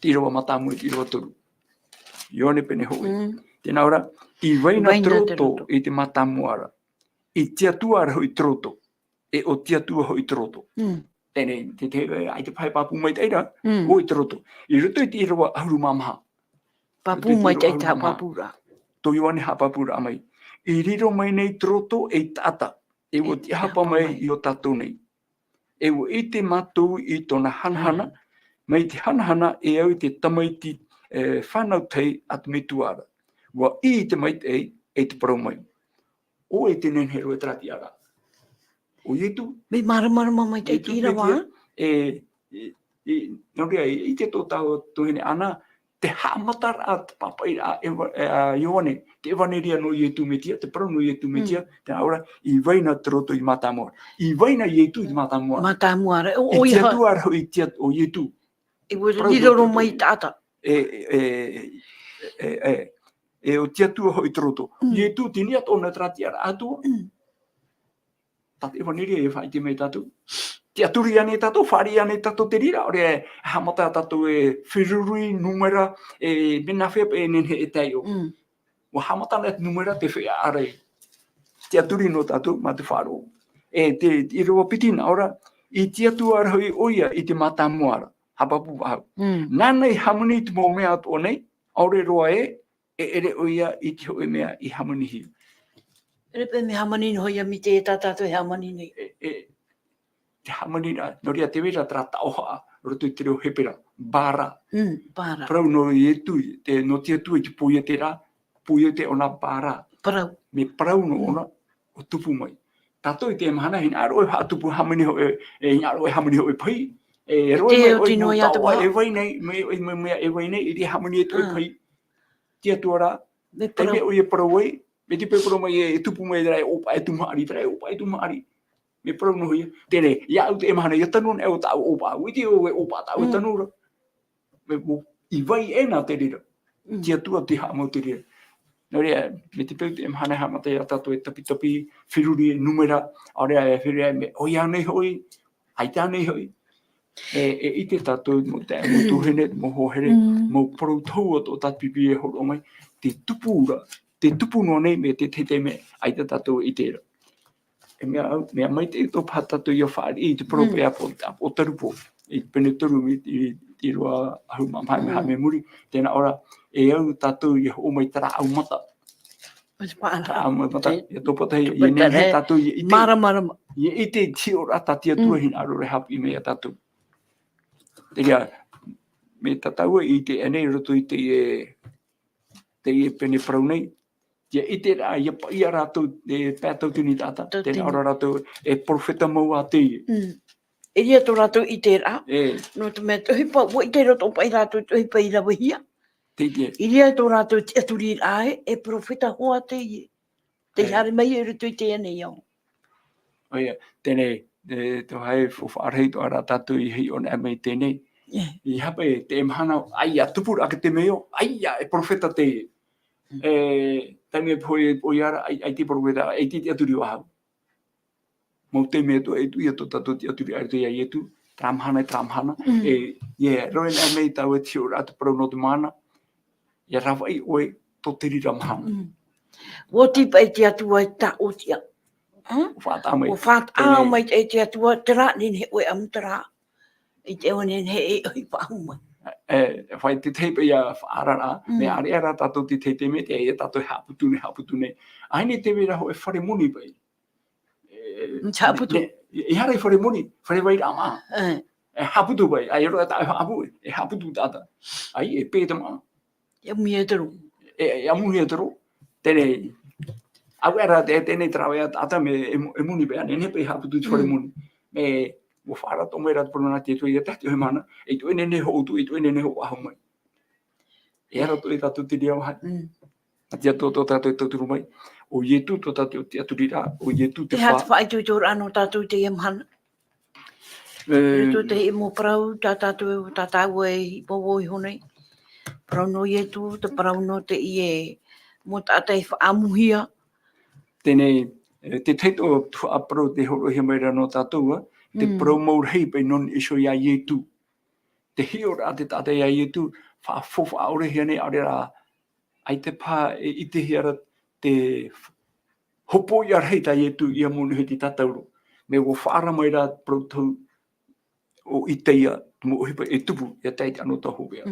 Tiro matamu tiro turu. Ione pene hoe. Tēnā ora, I waina troto I te matamu ara. I tia tua ara hoi troto. E o tia tua hoi troto. Tēnei, ai te pai papu mai teira, hoi troto. I roto I te irawa ahuru mamaha. Papu mai te ta papura. To Ioane ha papura amai. I riro mai nei troto e tata. E o te hapa mai I o tatou nei. E o I te matou I tona hanhana. Mai te hanhana e au te tamaiti whanau tei atu me tuara. Wa I te mai e te parau mai. O e te nenhero e trati ara. O ietu. Me maramara mai te irawa. Norea I te tō tau tuhine ana. Te hamatar at papai a Ioane, te evaneria no ietu metia, te parau no ietu metia, te aura I waina troto I matamoa. I waina ietu I matamoa. Matamoa. I tia tuara I tia o ietu. I wiriro mai tata. E o tia tua hoi troto. Ietu tinia tōna trati ara atua. Tat evaneria e whai te mei tatu. Te aturi ane tato, whari ane tato te rira, ore hamata tato e whirurui, numera, e mena whep e nenhe e teio. Wa hamata net numera te whea arei. Te aturi no tato, ma te wharo. E te irawa pitina, ora, I te atu ara hoi oia I te matamuara, hapapu wahau. Nānei hamuni te mō mea ato nei, aure roa e ere oia I te hoi mea I hamuni hi. Ere pe me hamani no ia mi te tatato e hamani nei. Te hamanina, noria te wera trata oha, roto I te reo hepera, bara. Bara. Parau no ietu, no te atu I te puia te rā, puia te ona bara. Parau. Me parau no ona, o tupu mai. Tato I te mahana, hina aro e hatupu hamani ho hina aro e hamani ho e pai. E roi mai oi no taua e vai nei, mea e vai nei, I te hamani e tu e pai. Tia tuara, te me oi e parau ai, me te pe parau mai e tupu mai rai opa e tu maari, rai opa e tu maari. Me parau no hia. Tēnei, ia au te e mahana, ia tanu e o tau opa, witi o e opa tau e tanu ra. Me mo, I vai e nā te rira. Tia tua te haa mau te rira. Nō rea, me te peu te e mahana hamata ia tato e tapi, whiruri e numera, a rea e whiruri e me oi anei hoi, ai tānei hoi. E I te tato, mo te mo tuhene, mo hohere, mo parau tau ato tatpipi e horo mai, te tupu ura, te tupu no nei me te me, ai te tato I te ra. E mea mai te tō pātato I a whaari I te prope o tarupo. I pene turu I roa ahu mamai me muri. Tēnā ora e au tātou I o mai tara au mata. Tara au mata. E tō pata I nehe tātou I te. Marama. I te ti o rata tia tua hina aro re hapu I mea tātou. Te rea, me tātou I te enei roto I te pene parau nei. Ia I te rā, ia rātou e pētau tuni tāta. Tēnā ora rātou e profeta mau a te I. E ria tō rātou I te rā. No te mea tuhi pa, wo I te roto pai rātou tuhi pa I rawa hia. Te te. I ria tō rātou te aturi rāe, e profeta hoa te I. Te hare mai e rutu I te ane iau. Oia, tēnei, tō hai whawharei tō ara tātou I hei on e mei tēnei. I hapa e te emhana, aia, tupura ake te meo, aia, e profeta te I. Tangi poi ara ai te profeta ai te aturi wahau. Mau te mea tu e tu ia tato te aturi ai te ia tu tramhana roen e mei tau e tio rata parau no te mana. Ia rawa I oe to te rira mahana. Wo tipa e te atua e ta o tia. Whātā mai. O whātā mai e te atua tera nin he oe amtara. I te o nin he e oi pahu mai. Whai te teipa ia whaarara, me are ara tato te teite me, te e tato haputune. Aine te wera ho e whare moni pai. Haputu. I hara I whare moni, whare wai rama. E haputu pai, ai roa ta hapu, e haputu tata. Ai e pēta maa. E amu he taro. E amu he taro. Tēnei, au era tēnei trawe ata me e moni pai, ane ne pai haputu te whare moni. Me o whara tō mera te porona te tui e tati o he mana, e tu ene ne ho tu, e tu ene ne ho aho mai. E ara tō e tatu te rea wahai. A tia tō tātou e tauturu mai. O ietu tō tātou te aturi rā, o ietu te wha. Te hata wha tū tō rāno tātou te emhana. Tō te e mō parau, tātou e hipowo I honei. Parau no ietu, te parau no te I e mō tātou e wha amuhia. Tēnei, te teito tu aparo te horo he maira no tātou, te promote hei pe non iso ia ietu. Te hiora te tate ia ietu, whaafofa aore hiane aurera ai te pā e ite hiara te hopo ia rei ta ietu ia monu he te tatauro. Me wo whaara mai rā protau o iteia, mo hipa e tupu, ia teite anō taho wea.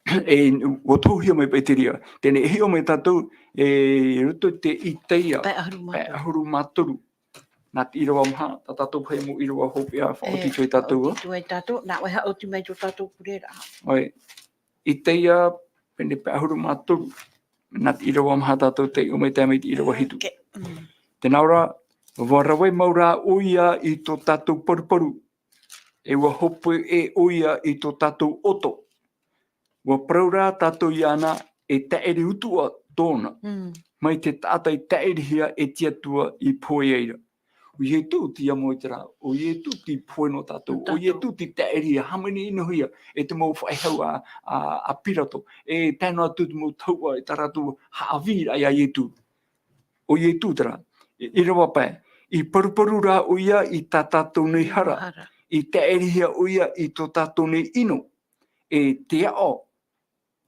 E o tōhia mai pai te ria. Tēne e hio mai tātou e ruto te iteia, pe ahuru mātoru. Nā te irawa maha, tā tātou pai mo irawa hopea, whaoti tui tātou. Whaoti tui tātou, nā wai haoti mai tō tātou purera. Oi, iteia, pene pe ahuru mātoru. Nā te irawa maha tātou te o mai tēmei te irawa hitu. Tēnā ora, warawai maura oia i tō tātou paruparu. E wa hopo e oia i tō tātou oto. Wa praura tātou iana e taeri utua tōna. Mai te tātai taeri hia e tiatua i poeira. O ietu ti amo i te rā. O ietu ti poe no tātou. O ietu ti taeri hia. Hamani ino hia. E te mau whaihau a pirato. E tēnā atu te mau taua e taratu haawira i a ietu. O ietu te rā. I rawa pai. I paruparu rā oia i tā tātou nei hara. I taeri hia oia i tō tātou nei ino. E te ao.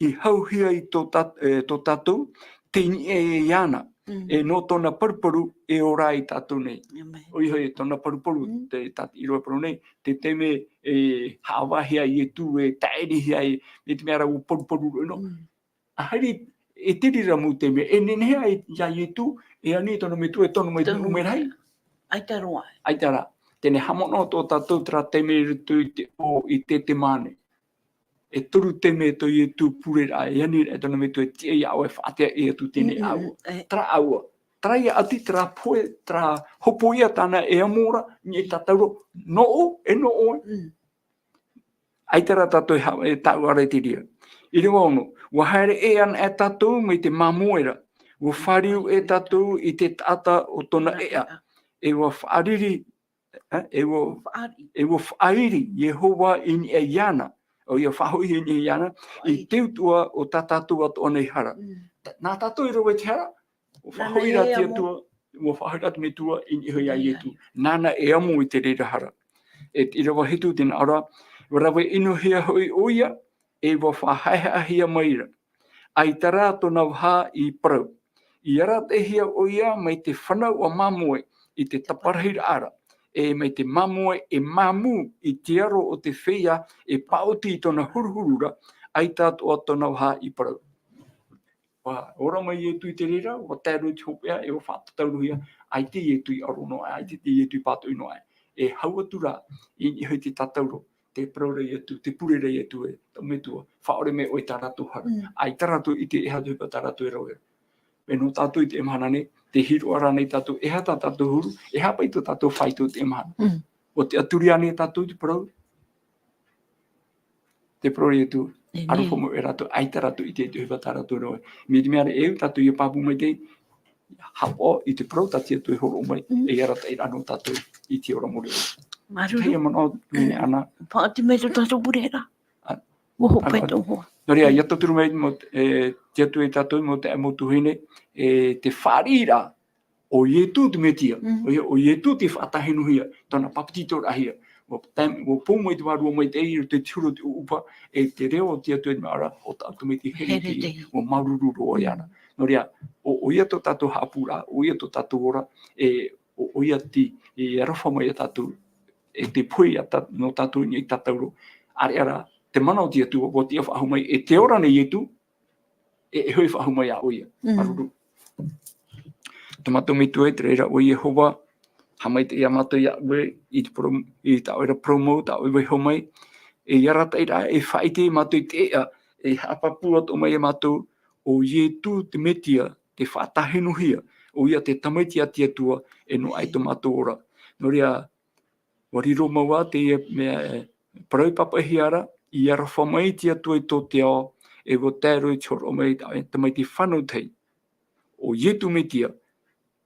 I hauhia i tō tātou, te ni e iana, e no tōna paruparu e ora i tātou nei. O iho e tōna paruparu, te tāti iroa paru nei, te teme e hawahia i e tū, e taerihia e te mea rau paruparu no. A haere e tirira mu te mea, e nenea i e tū, e ani tōna me tū, e tōna me tū me rai. Aitaroa. Aitara. Tēne hamono tō tātou tra te me rutu i te mane. E toru te me to i tu purera e ani e tona me to e tia ia o e whaatea e tu tene aua. Tra aua. Tra ia ati tra poe, tra hopo ia tāna e amora, ni e tatauro, no o, e no o. Aitara tātou e tau are te ria. I rewa ono, wa haere e ana e tātou me te mamoera. Wa whariu e tātou i te tata o tona ea. E wa whaariri, e wa whaariri, Yehova in e iana. O ia whahoi ni iana, i teutua o tātātua to nei hara. Nā tātou i rawa te hara, o whahoi rā te atua, o whahoi rā te me tua i iho ia i etu. Nāna e amo i te reira hara. E i rawa hitu tēnā ora, rawa ino hea hoi oia, e wa whahaiha hia maira. Ai tara tōna waha i parau. I ara te hea oia mai te whanau a mamoe i te taparahira ara. E mai te mamoe e mamu i te aro o te whea e paoti i tona huruhurura ai tātua tona waha i parau. Ora mai e tui te rera, o tēru te hopea e o whātatauru ai te e tui arono ai te e tui pātoi no ai. E hauatura i hoi te tatauro, te praura i atu, te purera i atu e tametua, whaore me oi taratu hara. Ai taratu i te eha tuipa taratu e rauera. E no tātou i te emahana te hiro ara nei tātou, e hata tātou huru, e hapa i tō tātou whaitu te emahana. O te aturi ane tātou te parau. Te parau i tu, arupo mo e rato, aita rato i te hipa tātou roi. Me te meare e tātou i pāpu mai te, hapo i te parau tātia tu e horo mai, e arata i rano tātou i te ora mori. Maruru. Hei amano, mene ana. Pāti mai tō tātou purera. Woho pai tō hoa. Norea, ia taturu mai mo te atu e tātou mo te amotu hine, te wharira o ietu te metia, o ietu te whatahinu hia, tōna papatito rahia. O pō mai te warua mai te eira, te turo te upa, e te reo o te atu e mara, o tātou me te hereti, o maruru roa iana. Norea, o ia tō tātou hapura, o ia tō tātou ora, o ia ti, e arafa mai a tātou, e te pui no tātou ni tātauro, ara, te mana o te atu, o te whahu mai, e te ora nei etu, e hoi whahu mai a oia. Maruru. Tomato me tue, te reira o Yehova, hamai te iamato ia ue, i ta oira promo, ta oiwai homai, e iarata ira, e whaite i mato i te ea, e hapapuat o mai e mato, o ietu te metia, te whatahenu hia, o ia te tamaitia te atua, e no ai tomato ora. Norea, wariro maua, te mea, parau papa hiara, i arafa mai tia tui tō te ao, e wo tēru i tōro mai tamai te whanau tei. O ietu me tia,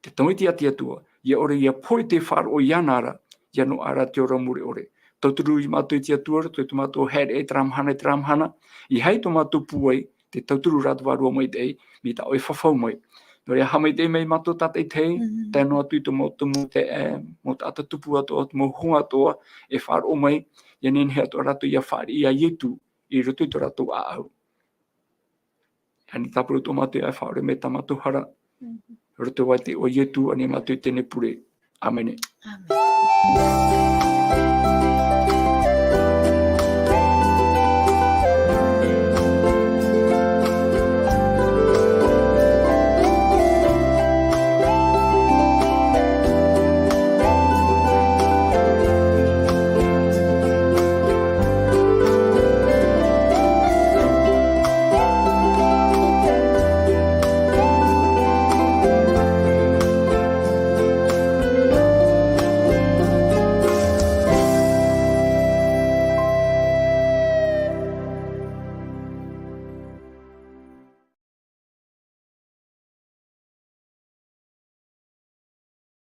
te tamai tia tia tua, ia ore ia poi te whar o ianara, ia no ara te ora muri ore. Tauturu i mātou tia tua, tui tu mātou haere e tramhana, i hei tu mātou puai, te tauturu ratu warua mai tei, mi ta oi whawhau mai. No ia hamai te mei matu tatai tei, tēnō atu i to mo tumu te e, mo ta ata tupu ato o mo hunga toa, e whār o mai, ia nene hea to ratu ia whār ia ietu, i rutu i to ratu a au. Ani tapuru to matu ia whāre me tamatu hara, rutu wai te o ietu, ani matu i tene pure. Amene. Amen.